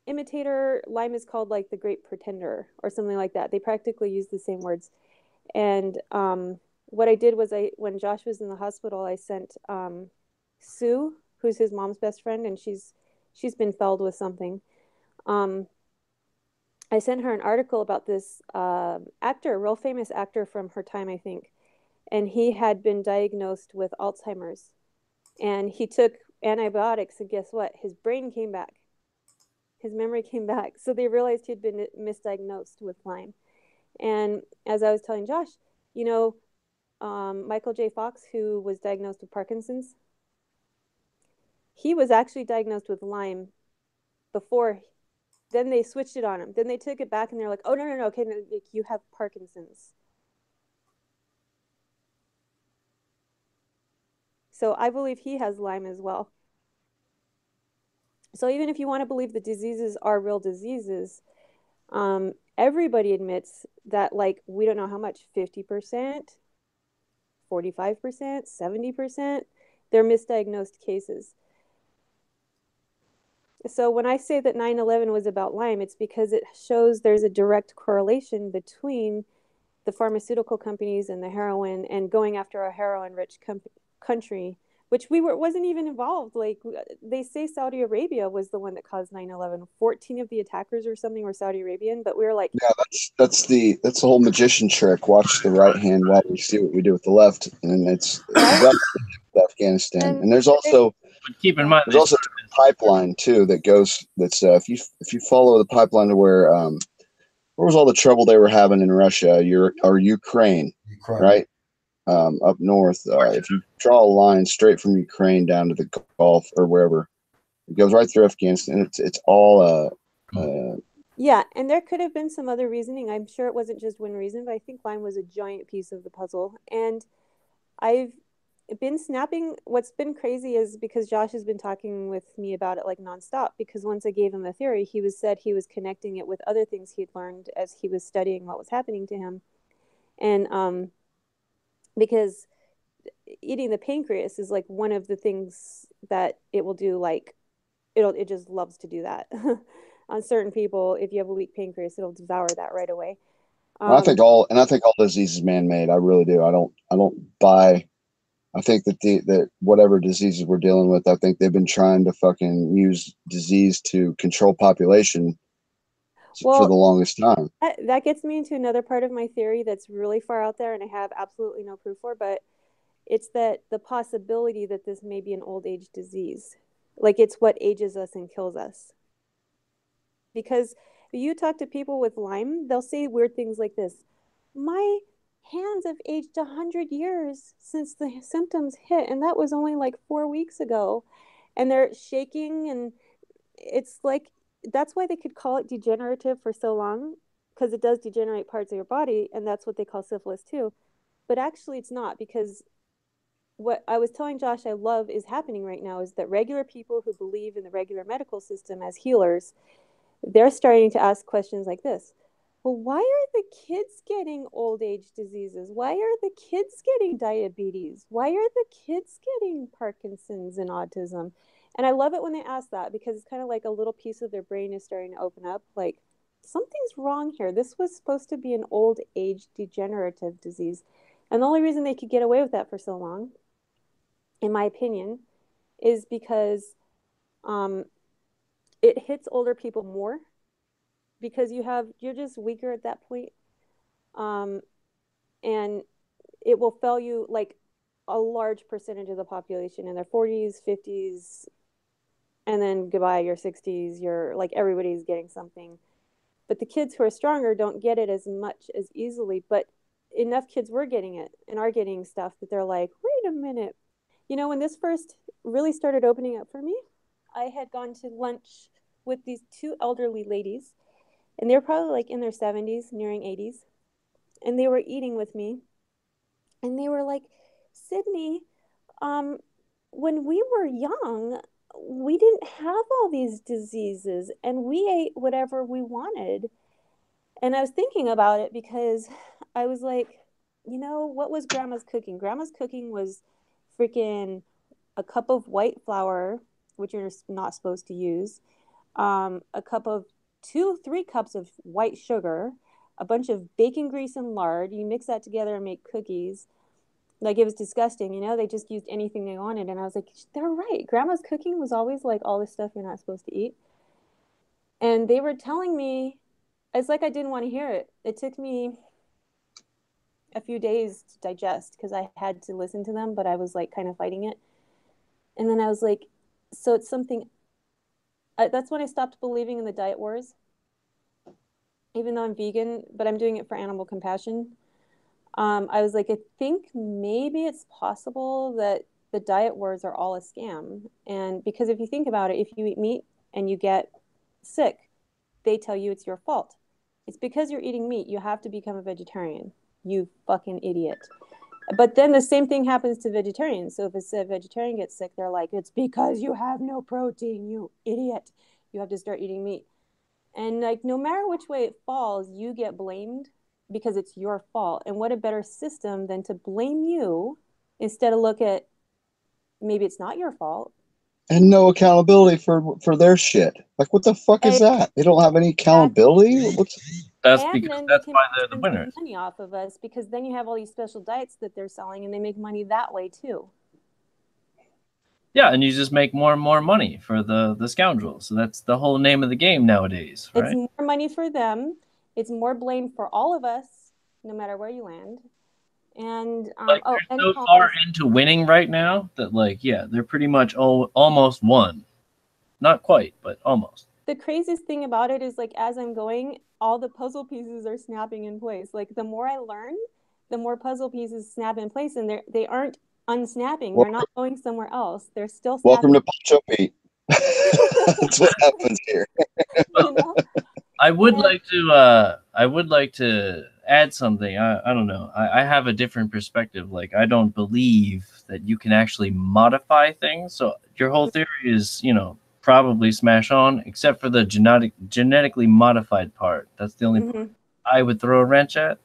imitator, Lyme is called like the great pretender or something like that. They practically use the same words. And what I did was when Josh was in the hospital, I sent Sue, who's his mom's best friend, and she's been felled with something. I sent her an article about this actor, a real famous actor from her time, I think. And he had been diagnosed with Alzheimer's. And he took antibiotics, and guess what? His brain came back. His memory came back. So they realized he'd been misdiagnosed with Lyme. And as I was telling Josh, you know, Michael J. Fox, who was diagnosed with Parkinson's, he was actually diagnosed with Lyme before. Then they switched it on him. Then they took it back and they're like, oh, no, okay, no, you have Parkinson's. So I believe he has Lyme as well. So even if you want to believe the diseases are real diseases, everybody admits that, like, we don't know how much, 50%, 45%, 70%, they're misdiagnosed cases. So when I say that 9/11 was about Lyme, it's because it shows there's a direct correlation between the pharmaceutical companies and the heroin and going after a heroin-rich country, which wasn't even involved. Like, they say Saudi Arabia was the one that caused 9/11. 14 of the attackers or something were Saudi Arabian, but we were like, yeah, that's the whole magician trick. Watch the right hand while we see what we do with the left, and it's Afghanistan. And there's also keep in mind there's also a pipeline too that goes. That's if you follow the pipeline to where was all the trouble they were having in Russia or Ukraine, right? Up north, if you draw a line straight from Ukraine down to the Gulf or wherever, it goes right through Afghanistan. It's all yeah, and there could have been some other reasoning. I'm sure it wasn't just one reason, but I think Lyme was a giant piece of the puzzle. And I've been snapping. What's been crazy is because Josh has been talking with me about it like nonstop, because once I gave him the theory, he said he was connecting it with other things he'd learned as he was studying what was happening to him. And because eating the pancreas is like one of the things that it will do. Like, it just loves to do that. On certain people, if you have a weak pancreas, it'll devour that right away. I think all disease is man-made. I really do. I don't buy. I think that whatever diseases we're dealing with, I think they've been trying to fucking use disease to control population for the longest time. That gets me into another part of my theory that's really far out there, and I have absolutely no proof for, but it's that the possibility that this may be an old age disease. Like, it's what ages us and kills us. Because if you talk to people with Lyme, they'll say weird things like this. My hands have aged 100 years since the symptoms hit, and that was only like 4 weeks ago. And they're shaking, and it's like, that's why they could call it degenerative for so long, because it does degenerate parts of your body, and that's what they call syphilis too. But actually it's not, because what I was telling Josh I love is happening right now is that regular people who believe in the regular medical system as healers, they're starting to ask questions like this. well, why are the kids getting old age diseases? Why are the kids getting diabetes? Why are the kids getting Parkinson's and autism? And I love it when they ask that, because it's kind of like a little piece of their brain is starting to open up. Like, something's wrong here. This was supposed to be an old age degenerative disease. And the only reason they could get away with that for so long, in my opinion, is because it hits older people more, because you're just weaker at that point. And it will fail you, like, a large percentage of the population in their 40s, 50s, and then goodbye, your 60s, you're like, everybody's getting something. But the kids who are stronger don't get it as much as easily. But enough kids were getting it and are getting stuff that they're like, wait a minute. You know, when this first really started opening up for me, I had gone to lunch with these two elderly ladies, and they were probably like in their 70s, nearing 80s. And they were eating with me. And they were like, Sydney, when we were young, we didn't have all these diseases, and we ate whatever we wanted. And I was thinking about it, because I was like, you know, what was grandma's cooking? Grandma's cooking was freaking a cup of white flour, which you're not supposed to use, a cup of 3 cups of white sugar, a bunch of bacon grease and lard. You mix that together and make cookies. Like, it was disgusting, you know, they just used anything they wanted. And I was like, they're right. Grandma's cooking was always like all this stuff you're not supposed to eat. And they were telling me, it's like I didn't want to hear it. It took me a few days to digest, because I had to listen to them, but I was like kind of fighting it. And then I was like, so it's something, that's when I stopped believing in the diet wars, even though I'm vegan, but I'm doing it for animal compassion. I was like, I think maybe it's possible that the diet wars are all a scam. And because if you think about it, if you eat meat and you get sick, they tell you it's your fault. It's because you're eating meat. You have to become a vegetarian. You fucking idiot. But then the same thing happens to vegetarians. So if a vegetarian gets sick, they're like, it's because you have no protein, you idiot. You have to start eating meat. And like, no matter which way it falls, you get blamed, because it's your fault. And what a better system than to blame you, instead of look at, maybe it's not your fault. And no accountability for their shit. Like, what the fuck is that? They don't have any accountability? That's why they're the winners. Money off of us, because then you have all these special diets that they're selling, and they make money that way too. Yeah, and you just make more and more money for the scoundrels. So that's the whole name of the game nowadays, right? It's more money for them. It's more blame for all of us, no matter where you land. And like, they're so far into winning right now that, like, yeah, they're pretty much almost won. Not quite, but almost. The craziest thing about it is, like, as I'm going, all the puzzle pieces are snapping in place. Like, the more I learn, the more puzzle pieces snap in place, and they aren't unsnapping. They're not going somewhere else. They're still snapping. Welcome to PonchoPete. That's what happens here. You know? I would like to add something. I don't know. I have a different perspective. Like, I don't believe that you can actually modify things. So your whole theory is, you know, probably smash on, except for the genetically modified part. That's the only part I would throw a wrench at,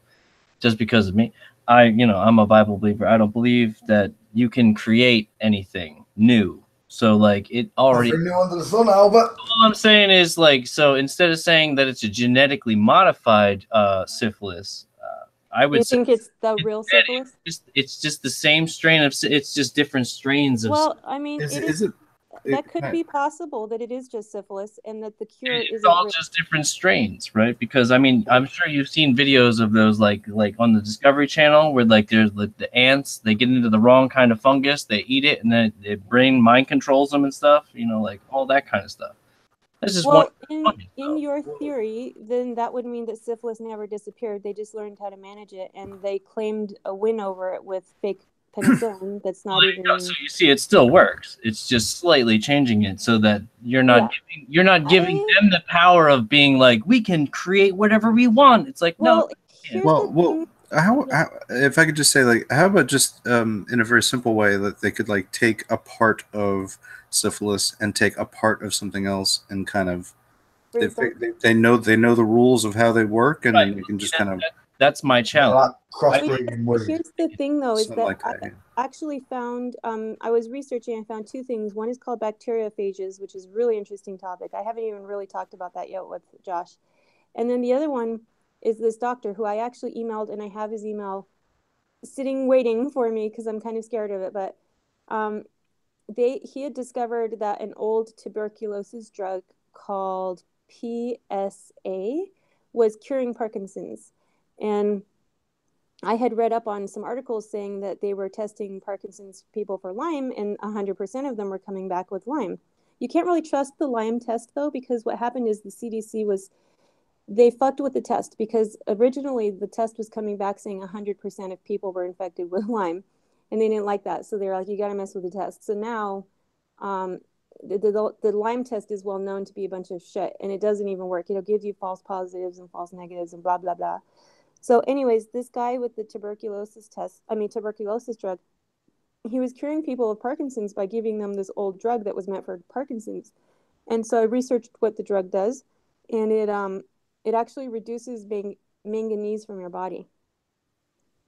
just because of me. I'm a Bible believer. I don't believe that you can create anything new. So, like, it already... Nothing new under the sun, Albert. All I'm saying is, like, so instead of saying that it's a genetically modified syphilis, I would say... You think it's the real syphilis? It's just the same strain of... It's just different strains of... Well, I mean, that could be possible, that it is just syphilis, and that the cure is... It's all just different strains, right? Because, I mean, I'm sure you've seen videos of those, like on the Discovery Channel, where, like, there's the ants, they get into the wrong kind of fungus, they eat it, and then their brain mind controls them and stuff, you know, like, all that kind of stuff. That's just in your theory, then that would mean that syphilis never disappeared. They just learned how to manage it, and they claimed a win over it with fake penicillin. That's not even. So you see, it still works. It's just slightly changing it so that you're not giving them the power of being like, we can create whatever we want. It's like, no. Well, how if I could just say, like, how about just in a very simple way that they could, like, take a part of syphilis and take a part of something else and kind of They know the rules of how they work, and then you can just kind of. That's my challenge. Here's the thing, though, is that like that, yeah. I actually found, I was researching, I found two things. One is called bacteriophages, which is a really interesting topic. I haven't even really talked about that yet with Josh. And then the other one is this doctor who I actually emailed, and I have his email sitting waiting for me because I'm kind of scared of it. But he had discovered that an old tuberculosis drug called PSA was curing Parkinson's. And I had read up on some articles saying that they were testing Parkinson's people for Lyme, and 100% of them were coming back with Lyme. You can't really trust the Lyme test, though, because what happened is the CDC they fucked with the test, because originally the test was coming back saying 100% of people were infected with Lyme, and they didn't like that. So they were like, you got to mess with the test. So now the Lyme test is well known to be a bunch of shit, and it doesn't even work. It'll give you false positives and false negatives and blah, blah, blah. So anyways, this guy with the tuberculosis drug, he was curing people of Parkinson's by giving them this old drug that was meant for Parkinson's. And so I researched what the drug does, and it actually reduces manganese from your body.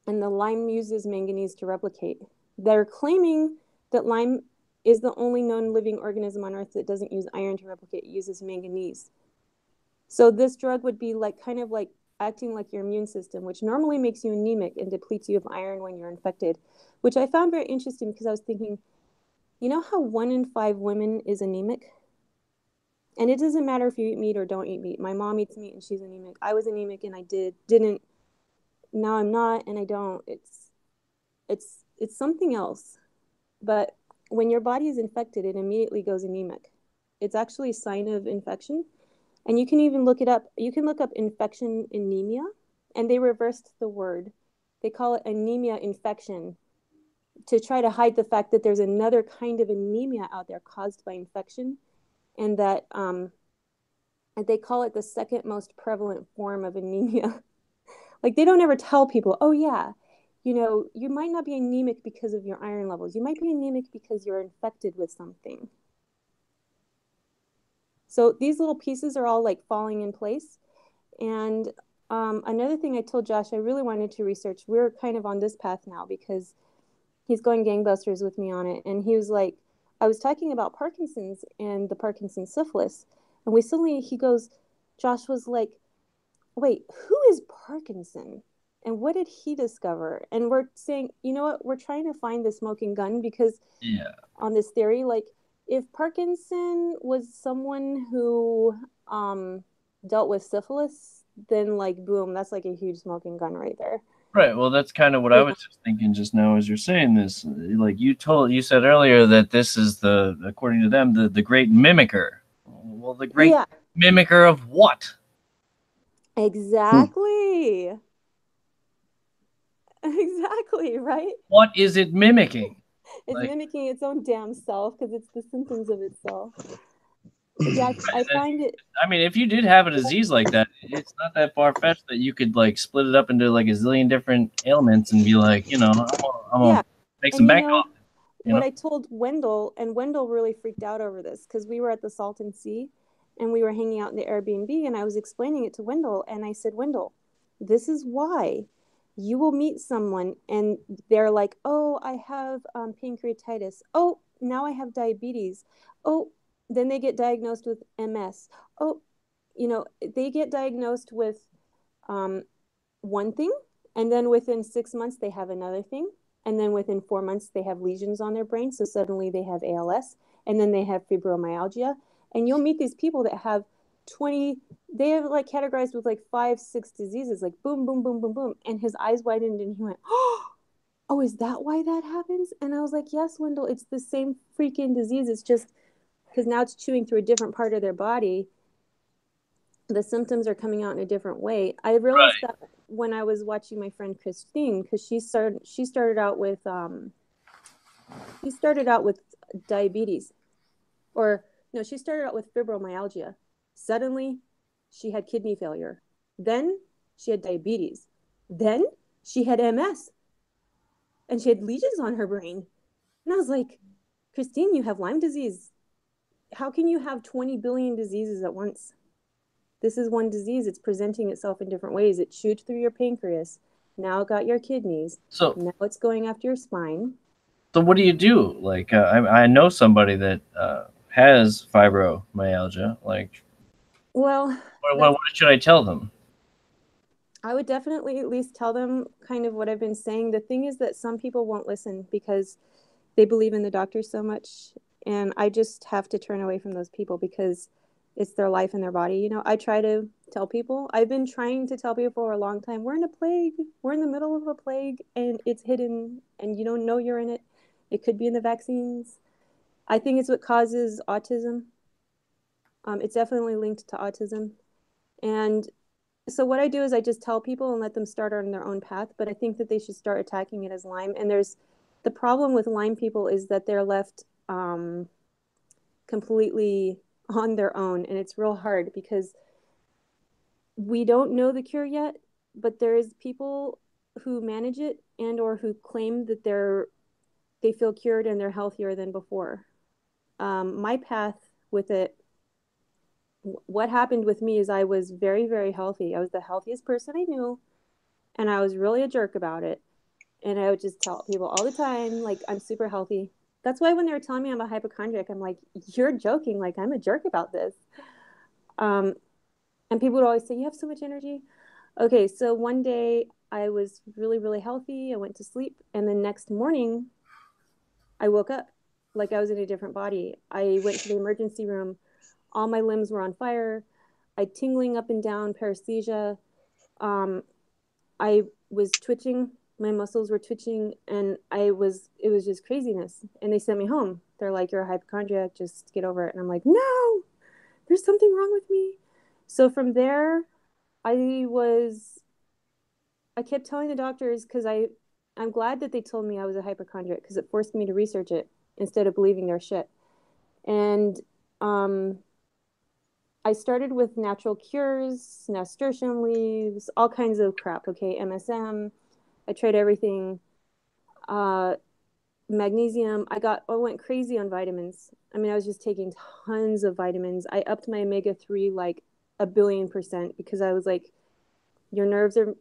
And the Lyme uses manganese to replicate. They're claiming that Lyme is the only known living organism on Earth that doesn't use iron to replicate, it uses manganese. So this drug would be kind of like acting like your immune system, which normally makes you anemic and depletes you of iron when you're infected, which I found very interesting because I was thinking, you know how 1 in 5 women is anemic? And it doesn't matter if you eat meat or don't eat meat. My mom eats meat and she's anemic. I was anemic and I didn't. Now I'm not and I don't. It's something else. But when your body is infected, it immediately goes anemic. It's actually a sign of infection. And you can even look it up. You can look up infection anemia, and they reversed the word. They call it anemia infection to try to hide the fact that there's another kind of anemia out there caused by infection, and that they call it the second most prevalent form of anemia. Like, they don't ever tell people, oh yeah, you might not be anemic because of your iron levels. You might be anemic because you're infected with something. So these little pieces are all falling in place. And another thing I told Josh I really wanted to research, we're kind of on this path now because he's going gangbusters with me on it. And he was like, I was talking about Parkinson's and the Parkinson's syphilis. And Josh was like, wait, who is Parkinson? And what did he discover? And we're saying, you know what? We're trying to find the smoking gun because on this theory, if Parkinson was someone who dealt with syphilis, then boom, that's a huge smoking gun right there. Right. Well, that's kind of what I was just thinking just now as you're saying this. You said earlier that this is according to them, the great mimicker. Well, the great mimicker of what? Exactly. Exactly, right? What is it mimicking? It's mimicking its own damn self because it's the symptoms of itself. Yeah, I find it. I mean, if you did have a disease like that, it's not that far-fetched that you could split it up into a zillion different ailments and be like, I'm gonna make some bank off it. What I told Wendell, and Wendell really freaked out over this because we were at the Salton Sea and we were hanging out in the Airbnb, and I was explaining it to Wendell, and I said, Wendell, this is why you will meet someone and they're like, oh, I have pancreatitis. Oh, now I have diabetes. Oh, then they get diagnosed with MS. Oh, they get diagnosed with one thing, and then within 6 months they have another thing, and then within 4 months they have lesions on their brain, so suddenly they have ALS, and then they have fibromyalgia. And you'll meet these people that have they have categorized with 5-6 diseases, boom, boom, boom, boom, boom. And his eyes widened and he went, oh, is that why that happens? And I was like, yes, Wendell, it's the same freaking disease. It's just because now it's chewing through a different part of their body. The symptoms are coming out in a different way. I realized that when I was watching my friend Christine, because she started out with diabetes, or no, she started out with fibromyalgia. Suddenly, she had kidney failure. Then she had diabetes. Then she had MS. And she had lesions on her brain. And I was like, Christine, you have Lyme disease. How can you have 20 billion diseases at once? This is one disease. It's presenting itself in different ways. It chewed through your pancreas. Now it got your kidneys. So now it's going after your spine. So what do you do? Like, I know somebody that has fibromyalgia. Like, well, what should I tell them? I would definitely at least tell them kind of what I've been saying. The thing is that some people won't listen because they believe in the doctor so much. And I just have to turn away from those people because it's their life and their body. You know, I try to tell people, I've been trying to tell people for a long time, we're in a plague. We're in the middle of a plague and it's hidden and you don't know you're in it. It could be in the vaccines. I think it's what causes autism. It's definitely linked to autism. And so what I do is I just tell people and let them start on their own path. But I think that they should start attacking it as Lyme. And there's the problem with Lyme people is that they're left completely on their own. And it's real hard because we don't know the cure yet, but there is people who manage it and or who claim that they feel cured and they're healthier than before. My path with it, what happened with me is I was very, very healthy. I was the healthiest person I knew, and I was really a jerk about it. And I would just tell people all the time, like, I'm super healthy. That's why when they were telling me I'm a hypochondriac, I'm like, you're joking. Like, I'm a jerk about this. And people would always say, you have so much energy. Okay, so one day I was really, really healthy. I went to sleep. And the next morning, I woke up like I was in a different body. I went to the emergency room. All my limbs were on fire. I tingling up and down, paresthesia. I was twitching. My muscles were twitching, and it was just craziness. And they sent me home. They're like, you're a hypochondriac, just get over it. And I'm like, no, there's something wrong with me. So from there, I kept telling the doctors because I'm glad that they told me I was a hypochondriac because it forced me to research it instead of believing their shit. And I started with natural cures, nasturtium leaves, all kinds of crap. Okay, MSM. I tried everything. Magnesium. I went crazy on vitamins. I mean, I was just taking tons of vitamins. I upped my omega-3 like 1,000,000,000% because I was like, your nerves are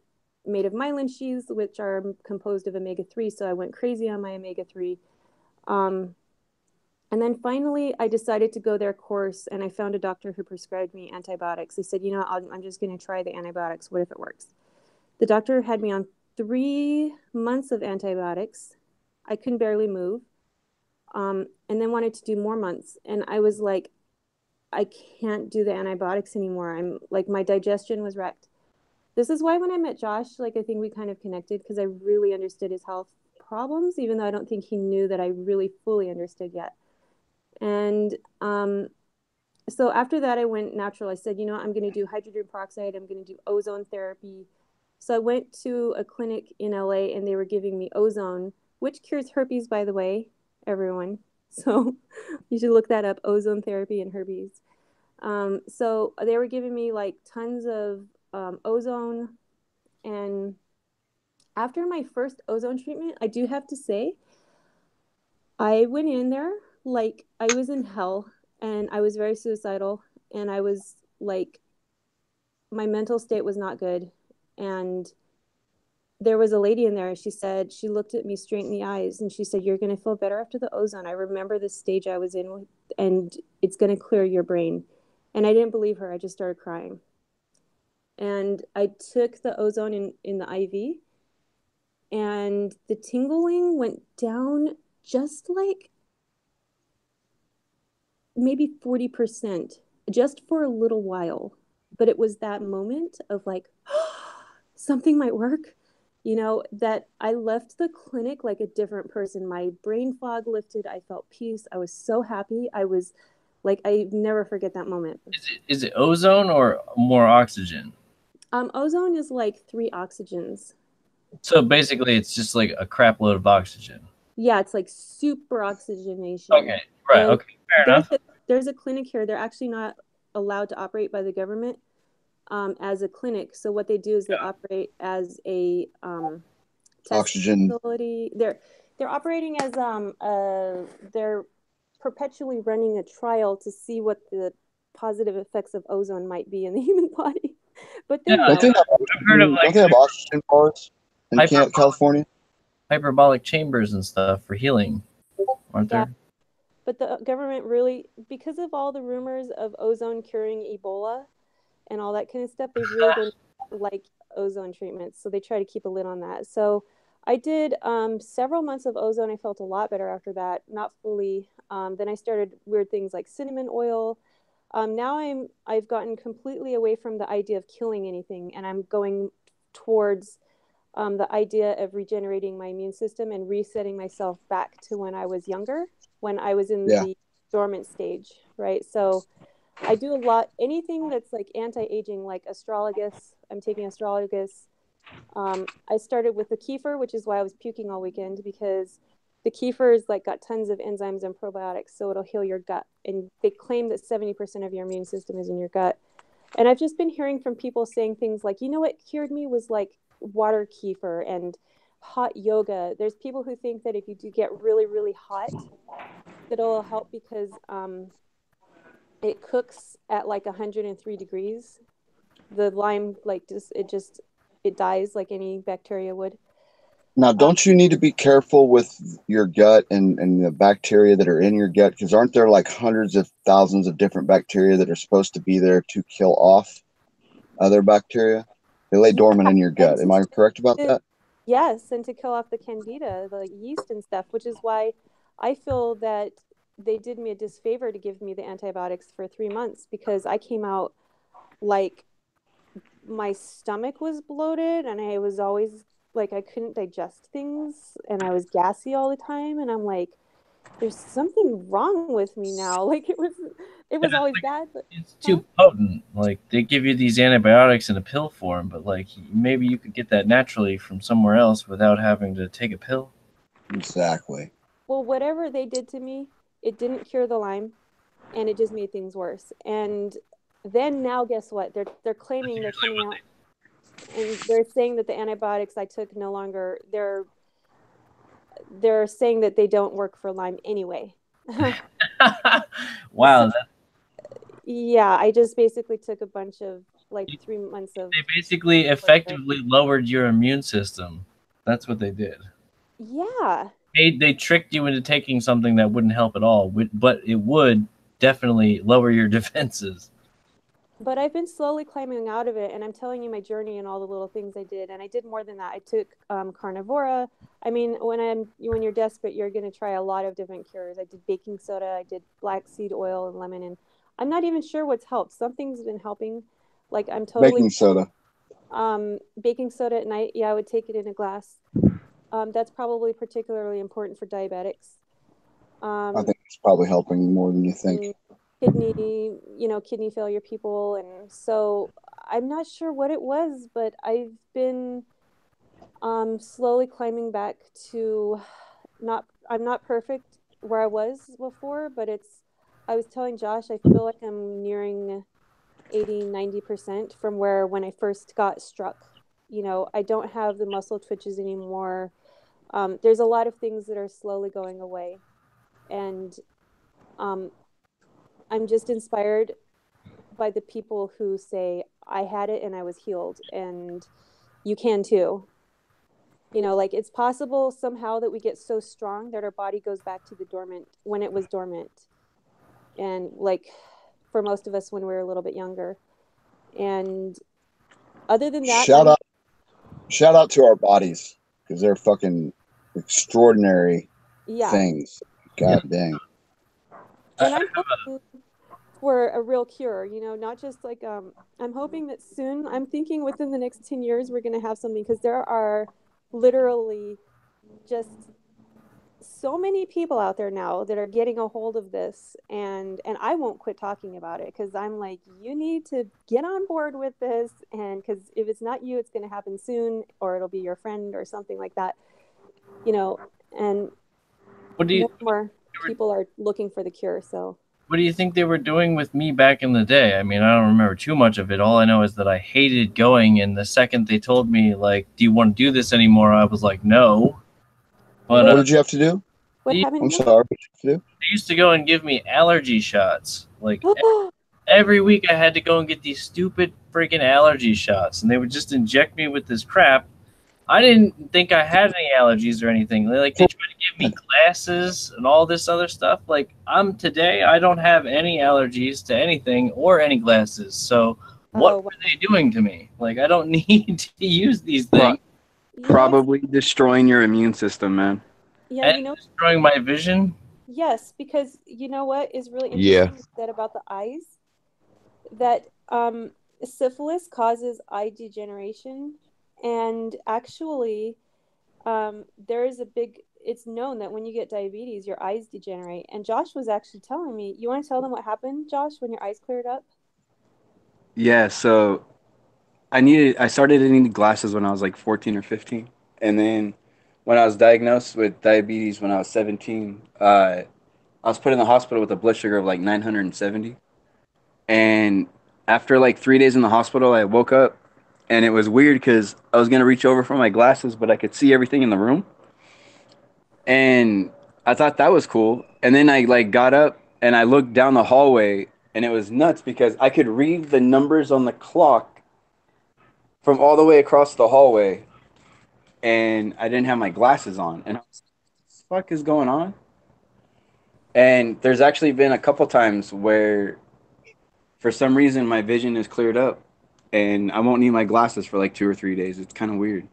made of myelin sheaths, which are composed of omega-3. So I went crazy on my omega-3. And then finally, I decided to go their course, and I found a doctor who prescribed me antibiotics. They said, you know, I'm just going to try the antibiotics. What if it works? The doctor had me on 3 months of antibiotics. I couldn't barely move, and then wanted to do more months. And I was like, I can't do the antibiotics anymore. I'm like, my digestion was wrecked. This is why when I met Josh, like, I think we kind of connected because I really understood his health problems, even though I don't think he knew that I really fully understood yet. And so after that, I went natural. I said, you know, I'm going to do hydrogen peroxide. I'm going to do ozone therapy. So I went to a clinic in LA and they were giving me ozone, which cures herpes, by the way, everyone. So you should look that up, ozone therapy and herpes. So they were giving me like tons of ozone. And after my first ozone treatment, I do have to say, I went in there like I was in hell and I was very suicidal and I was like, my mental state was not good. And there was a lady in there. She said, she looked at me straight in the eyes and she said, you're going to feel better after the ozone. I remember the stage I was in and it's going to clear your brain. And I didn't believe her. I just started crying. And I took the ozone in the IV and the tingling went down just like maybe 40% just for a little while. But it was that moment of like, something might work, you know, that I left the clinic like a different person. My brain fog lifted. I felt peace. I was so happy. I was like, I never forget that moment. Is it ozone or more oxygen? Ozone is like 3 oxygens. So basically, it's just like a crap load of oxygen. Yeah, it's like super oxygenation. Okay, right. And okay, fair enough. There's a clinic here. They're actually not allowed to operate by the government as a clinic. So what they do is they operate as a oxygen facility. They're operating as they're perpetually running a trial to see what the positive effects of ozone might be in the human body. But then Don't they have, I've heard of don't they have oxygen bars in California? hyperbolic chambers and stuff for healing, aren't there? But the government really, because of all the rumors of ozone curing Ebola and all that kind of stuff, they've really been like ozone treatments. So they try to keep a lid on that. So I did several months of ozone. I felt a lot better after that, not fully. Then I started weird things like cinnamon oil. Now I've gotten completely away from the idea of killing anything, and I'm going towards the idea of regenerating my immune system and resetting myself back to when I was younger, when I was in the dormant stage, right? So I do a lot, anything that's like anti-aging, like astrologus. I'm taking astrologus. I started with the kefir, which is why I was puking all weekend, because the kefir is like got tons of enzymes and probiotics, so it'll heal your gut. And they claim that 70% of your immune system is in your gut. And I've just been hearing from people saying things like, you know what cured me was like water kefir and hot yoga. There's people who think that if you do get really, really hot, that it'll help because it cooks at like 103 degrees. The lime, like, it dies like any bacteria would. Now, don't you need to be careful with your gut and the bacteria that are in your gut? Because aren't there like hundreds of thousands of different bacteria that are supposed to be there to kill off other bacteria? They lay dormant in your gut. Am I correct about that? Yes, and to kill off the candida, the yeast and stuff, which is why I feel that they did me a disfavor to give me the antibiotics for 3 months, because I came out like my stomach was bloated and I was always like, I couldn't digest things and I was gassy all the time. And I'm like, there's something wrong with me now. Like it was always bad. But it's too potent. Like they give you these antibiotics in a pill form, but like maybe you could get that naturally from somewhere else without having to take a pill. Exactly. Well, whatever they did to me, it didn't cure the Lyme, and it just made things worse. And then now, guess what? They're claiming they're coming out, and they're saying that the antibiotics I took no longer. They're saying that they don't work for Lyme anyway. Wow. Yeah, I just basically took a bunch of like 3 months of. They basically effectively lowered your immune system. That's what they did. Yeah. They tricked you into taking something that wouldn't help at all, but it would definitely lower your defenses. But I've been slowly climbing out of it, and I'm telling you my journey and all the little things I did. And I did more than that. I took carnivora. I mean, when you're desperate, you're going to try a lot of different cures. I did baking soda. I did black seed oil and lemon. And I'm not even sure what's helped. Something's been helping. Like I'm totally baking soda. Baking soda at night. Yeah, I would take it in a glass. That's probably particularly important for diabetics. I think it's probably helping more than you think. Kidney failure people. And so I'm not sure what it was, but I've been slowly climbing back to I'm not perfect where I was before, but I was telling Josh, I feel like I'm nearing 80-90% from when I first got struck. I don't have the muscle twitches anymore. There's a lot of things that are slowly going away. And I'm just inspired by the people who say, I had it and I was healed, and you can too. Like it's possible somehow that we get so strong that our body goes back to when it was dormant. And like for most of us when we were a little bit younger. And other than that, shout out to our bodies, because they're fucking extraordinary things. God dang. And I'm hoping for a real cure, not just like I'm hoping that soon, I'm thinking within the next 10 years we're going to have something, because there are literally just so many people out there now that are getting a hold of this, and I won't quit talking about it, because I'm like, you need to get on board with this, and because if it's not you, it's going to happen soon, or it'll be your friend or something like that, and more people are looking for the cure. So what do you think they were doing with me back in the day? I mean, I don't remember too much of it. All I know is that I hated going, and the second they told me, like, do you want to do this anymore? I was like, no. But what did you have to do? What happened? I'm sorry. What did you have to do? They used to go and give me allergy shots, like every week I had to go and get these stupid freaking allergy shots, and they would just inject me with this crap. I didn't think I had any allergies or anything. They tried to give me glasses and all this other stuff. Like, today, I don't have any allergies to anything or any glasses. So what were they doing to me? Like, I don't need to use these things. Probably destroying your immune system, man. Yeah, and destroying my vision. Yes, because you know what is really interesting is that about the eyes, that syphilis causes eye degeneration, and actually there is it's known that when you get diabetes, your eyes degenerate. And Josh was actually telling me, you want to tell them what happened, Josh, when your eyes cleared up? Yeah, so I started needing glasses when I was like 14 or 15. And then when I was diagnosed with diabetes when I was 17, I was put in the hospital with a blood sugar of like 970. And after like 3 days in the hospital, I woke up, and it was weird because I was going to reach over for my glasses, but I could see everything in the room. And I thought that was cool. And then I like got up and I looked down the hallway, and it was nuts because I could read the numbers on the clock from all the way across the hallway, and I didn't have my glasses on. And I was like, what the fuck is going on? And there's actually been a couple times where for some reason my vision is cleared up and I won't need my glasses for like 2 or 3 days. It's kind of weird.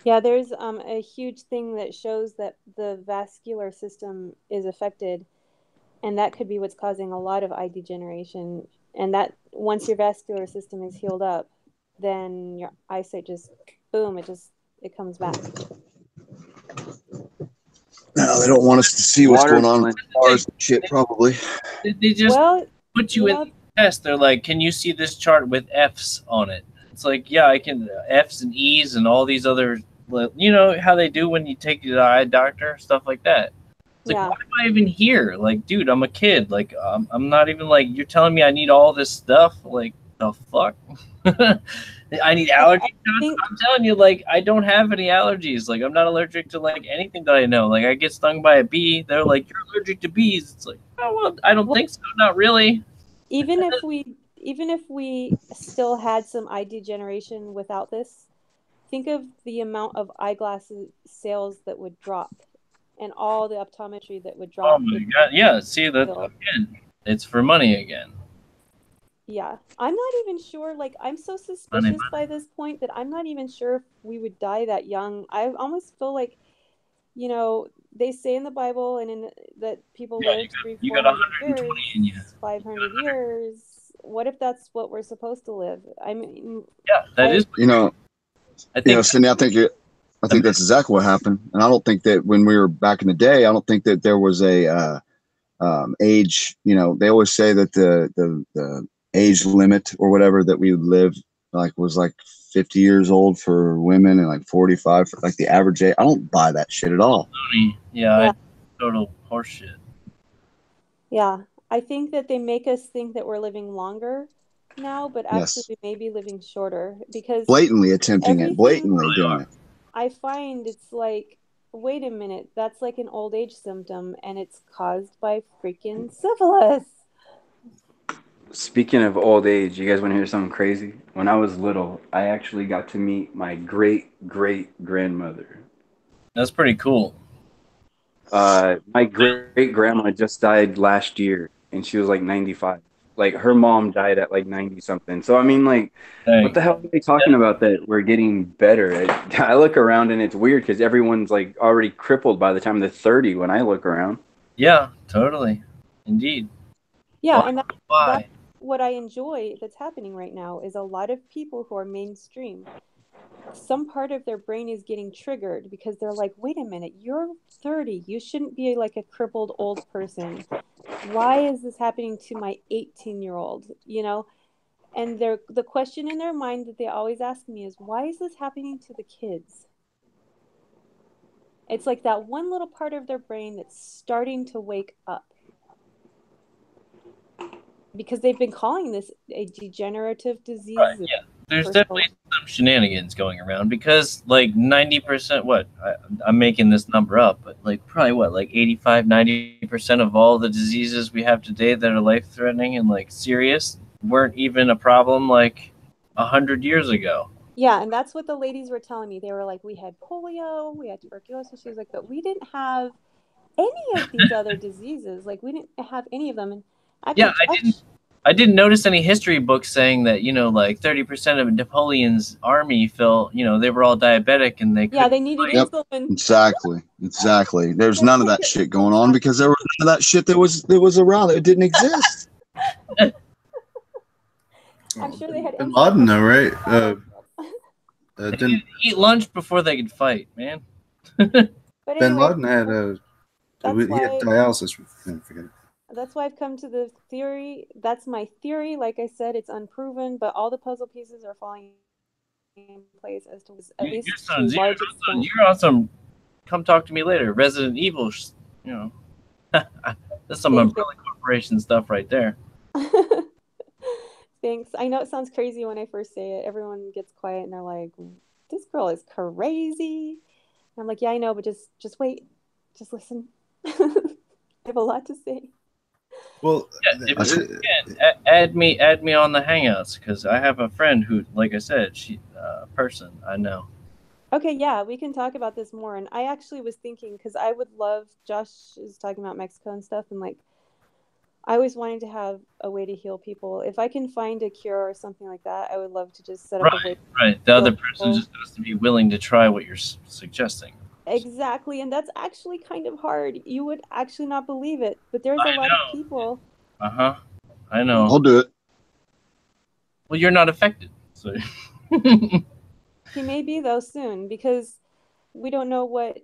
Yeah, there's a huge thing that shows that the vascular system is affected, and that could be what's causing a lot of eye degeneration. And that once your vascular system is healed up, then your eyesight just, boom, it comes back. No, they don't want us to see what's going on with cars and shit, probably. They just put you in the test. They're like, can you see this chart with F's on it? It's like, yeah, I can. F's and E's and all these other, you know how they do when you take you to the eye doctor, stuff like that. It's like, why am I even here? Like, dude, I'm a kid. Like, I'm not even like, you're telling me I need all this stuff. Like, the fuck? I need allergy shots. I'm telling you, like, I don't have any allergies. Like, I'm not allergic to like anything that I know. Like, I get stung by a bee. They're like, you're allergic to bees. It's like, oh well, I don't think so. Not really. Even if we still had some eye degeneration without this, think of the amount of eyeglasses sales that would drop, and all the optometry that would drop. Oh my god! Yeah, see that again. It's for money again. Yeah, I'm not even sure. Like, I'm so suspicious by this point that I'm not even sure if we would die that young. I almost feel like, you know, they say in the Bible and that people live 300-400 years, 500 years. What if that's what we're supposed to live? I mean, that is. Cindy, I think that's exactly what happened. And I don't think that when we were back in the day, I don't think that there was a age. You know, they always say that the age limit or whatever that we would live was like 50 years old for women and like 45 for like the average age. I don't buy that shit at all. Yeah. Total horseshit. Yeah, I think that they make us think that we're living longer now, but actually we may be living shorter because blatantly attempting it, blatantly doing it. I find it's like, wait a minute, that's like an old age symptom, and it's caused by freaking syphilis. Speaking of old age, you guys want to hear something crazy? When I was little, I actually got to meet my great-great-grandmother. That's pretty cool. My great-grandma just died last year, and she was like 95. Like, her mom died at like 90-something. So, I mean, like, what the hell are they talking about that we're getting better? I look around, and it's weird because everyone's like already crippled by the time they're 30 when I look around. Yeah, totally. Indeed. Yeah, and that's what I enjoy that's happening right now is a lot of people who are mainstream. Some part of their brain is getting triggered because they're like, wait a minute, you're 30. You shouldn't be like a crippled old person. Why is this happening to my 18-year-old? You know, and the question in their mind that they always ask me is, why is this happening to the kids? It's like that one little part of their brain that's starting to wake up. Because they've been calling this a degenerative disease. Right, yeah. There's definitely some shenanigans going around because like 90%, what I'm making this number up, but like probably what, like 85-90% of all the diseases we have today that are life-threatening and like serious weren't even a problem like 100 years ago. Yeah, and that's what the ladies were telling me. They were like, we had polio, we had tuberculosis. She was like, but we didn't have any of these other diseases. Like, we didn't have any of them. And I didn't notice any history books saying that, you know, like 30% of Napoleon's army fell, you know, they were all diabetic and they they needed insulin. Exactly. There's none of that shit going on because there was none of that shit that was around. It didn't exist. I'm sure they had Bin Laden, though, right? They didn't eat lunch before they could fight, man. But anyway, Bin Laden had dialysis. Forget it. That's why I've come to the theory. That's my theory. Like I said, it's unproven, but all the puzzle pieces are falling in place as to at least you're on some come talk to me later Resident Evil, you know. That's some Umbrella Corporation stuff right there. Thanks. I know it sounds crazy when I first say it. Everyone gets quiet and they're like, this girl is crazy. And I'm like, yeah, I know, but just wait. Just listen. I have a lot to say. Well, add me on the Hangouts because I have a friend who, like I said, she person I know. Okay, yeah, we can talk about this more. And I actually was thinking because I would love. Josh is talking about Mexico and stuff, and like, I always wanted to have a way to heal people. If I can find a cure or something like that, I would love to just set up a way. Right. The other person just has to be willing to try what you're suggesting. Exactly, and that's actually kind of hard. You would actually not believe it, but there's a lot of people. I know. I'll do it. Well, you're not affected, so. He may be though soon because we don't know what.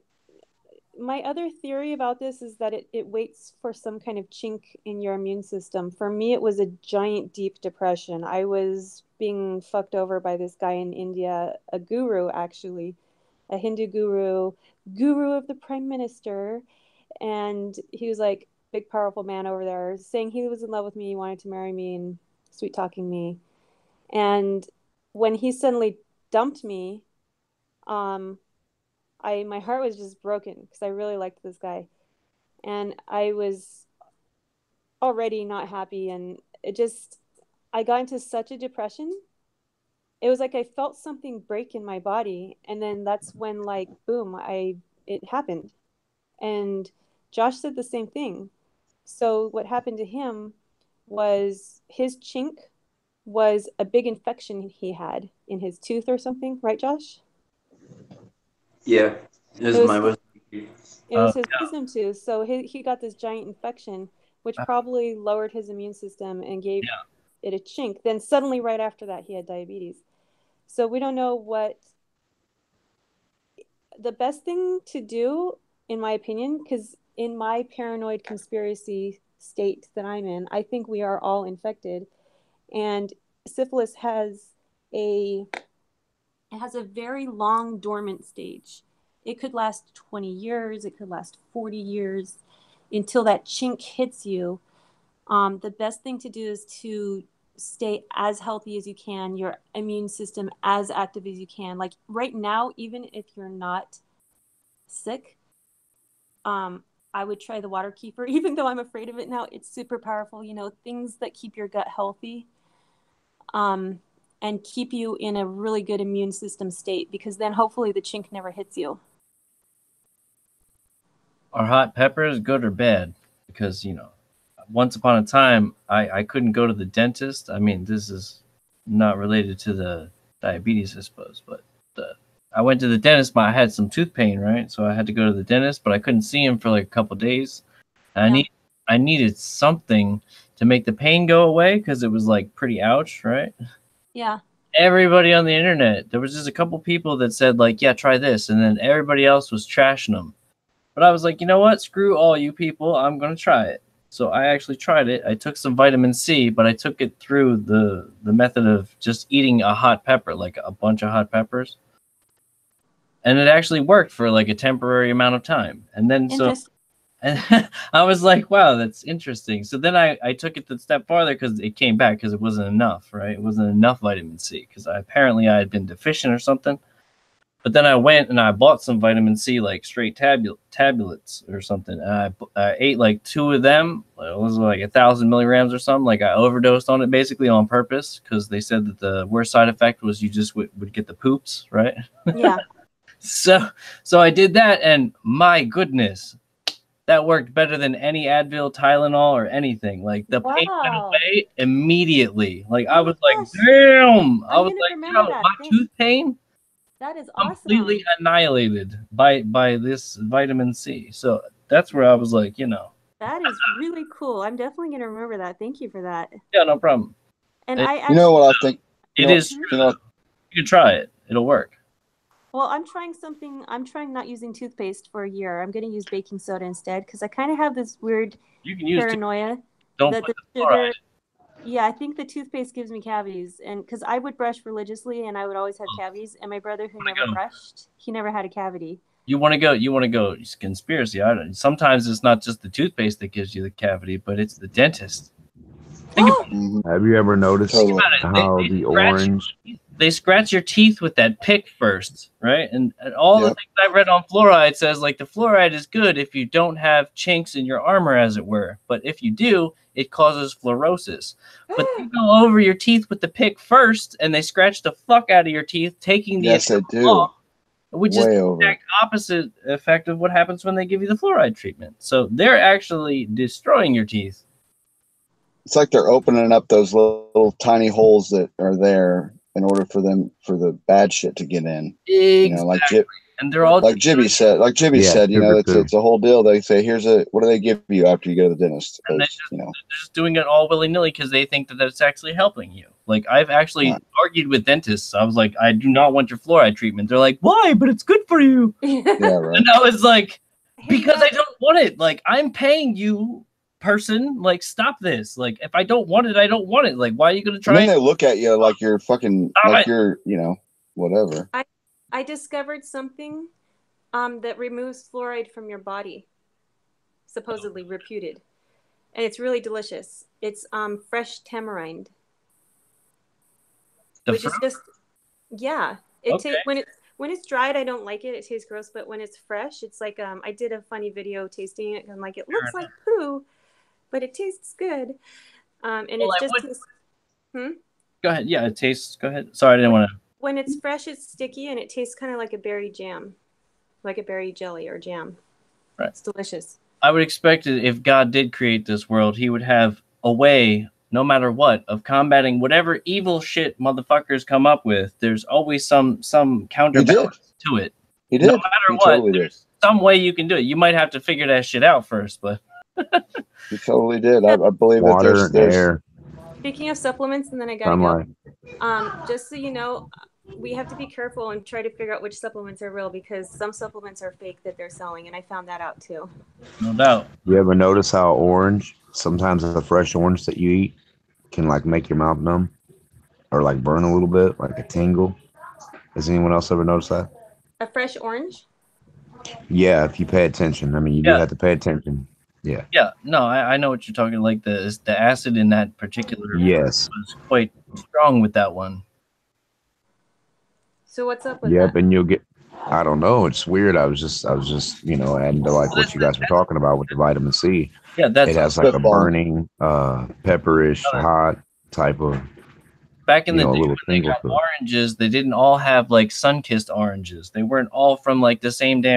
My other theory about this is that it waits for some kind of chink in your immune system. For me, it was a giant deep depression. I was being fucked over by this guy in India, a guru actually. A Hindu guru of the prime minister, and he was like big powerful man over there saying he was in love with me, he wanted to marry me and sweet talking me. And when he suddenly dumped me, my heart was just broken because I really liked this guy and I was already not happy, and I got into such a depression. It was like I felt something break in my body, and then that's when, like, boom, it happened. And Josh said the same thing. So what happened to him was his chink was a big infection he had in his tooth or something, right, Josh? Yeah, it was his wisdom tooth. So he got this giant infection, which probably lowered his immune system and gave it a chink. Then suddenly, right after that, he had diabetes. So we don't know what the best thing to do, in my opinion, because in my paranoid conspiracy state that I'm in, I think we are all infected. And syphilis has a very long dormant stage. It could last 20 years. It could last 40 years until that chink hits you. The best thing to do is to stay as healthy as you can, your immune system as active as you can. Like right now, even if you're not sick, I would try the water keeper, even though I'm afraid of it now. It's super powerful, you know, things that keep your gut healthy, and keep you in a really good immune system state, because then hopefully the chink never hits you. Are hot peppers good or bad? Because, you know, once upon a time, I couldn't go to the dentist. I mean, this is not related to the diabetes, I suppose, but I went to the dentist, but I had some tooth pain, right? So I had to go to the dentist, but I couldn't see him for like a couple of days. And I needed something to make the pain go away because it was like pretty ouch, right? Yeah. Everybody on the internet, there was just a couple people that said like, yeah, try this. And then everybody else was trashing them. But I was like, you know what? Screw all you people. I'm going to try it. So I actually tried it. I took some vitamin C, but I took it through the method of just eating a hot pepper, like a bunch of hot peppers. And it actually worked for like a temporary amount of time. And then And I was like, wow, that's interesting. So then I took it a step farther because it came back because it wasn't enough, right? It wasn't enough vitamin C because apparently I had been deficient or something. But then I went and I bought some vitamin C, like straight tablets or something. And I ate like 2 of them. It was like 1,000 milligrams or something. Like I overdosed on it basically on purpose because they said that the worst side effect was you just would get the poops, right? Yeah. So I did that, and my goodness, that worked better than any Advil, Tylenol, or anything. Like the pain went away immediately. Like I was like, damn! I was like, yo, my tooth pain. That is awesome. Completely annihilated by this vitamin C. So that's where I was like, that is really cool. I'm definitely gonna remember that. Thank you for that. Yeah, no problem. And you know what I think? It is true. You can try it. It'll work. Well, I'm trying something. I'm trying not using toothpaste for a year. I'm going to use baking soda instead because I kind of have this weird paranoia that the sugar. Yeah, I think the toothpaste gives me cavities, and because I would brush religiously, and I would always have cavities. And my brother, who never brushed, he never had a cavity. You want to go conspiracy. Sometimes it's not just the toothpaste that gives you the cavity, but it's the dentist. Have you ever noticed how the orange? They scratch your teeth with that pick first, right? And all the things I read on fluoride says like the fluoride is good if you don't have chinks in your armor, as it were. But if you do, it causes fluorosis. But they go over your teeth with the pick first, and they scratch the fuck out of your teeth, taking the off, which is the exact opposite effect of what happens when they give you the fluoride treatment. So they're actually destroying your teeth. It's like they're opening up those little tiny holes that are there in order for the bad shit to get in. Exactly. And they're all like Jibby said. Like Jibby said, it's a whole deal. They say, what do they give you after you go to the dentist? And they're just doing it all willy nilly because they think that that's actually helping you. Like I've actually argued with dentists. I was like, I do not want your fluoride treatment. They're like, why? But it's good for you. Yeah, right. And I was like, because I don't want it. Like I'm paying you. Person, like stop this. Like if I don't want it, I don't want it. Like why are you gonna try? And then they look at you like you're fucking you're whatever. I discovered something that removes fluoride from your body, supposedly reputed, and it's really delicious. It's fresh tamarind, which is just when it's dried, I don't like it. It tastes gross, but when it's fresh, it's like I did a funny video tasting it. I'm like, it looks like poo, but it tastes good. And it's just Go ahead. Yeah, it tastes. Go ahead. Sorry, I didn't want to. When it's fresh, it's sticky, and it tastes kind of like a berry jam, like a berry jelly or jam. Right. It's delicious. I would expect that if God did create this world, he would have a way, no matter what, of combating whatever evil shit motherfuckers come up with. There's always some counterbalance to it. He did. No matter what, there's some way you can do it. You might have to figure that shit out first, but he totally did. I believe water that there's air. Speaking of supplements, and then I gotta go. Just so you know, we have to be careful and try to figure out which supplements are real because some supplements are fake that they're selling, and I found that out too. No doubt. You ever notice how orange, sometimes the fresh orange that you eat can like make your mouth numb or like burn a little bit, like a tingle? Has anyone else ever noticed that? A fresh orange? Yeah, if you pay attention. I mean, you do have to pay attention. Yeah. Yeah. No, I know what you're talking. Like the acid in that particular was quite strong with that one. So what's up with that? And you'll get. I don't know. It's weird. I was just adding to like what you guys were talking about with the vitamin C. Yeah, it has like a burning, pepperish, hot type of. Back in the day, when they got oranges, they didn't all have like sun-kissed oranges. They weren't all from like the same damn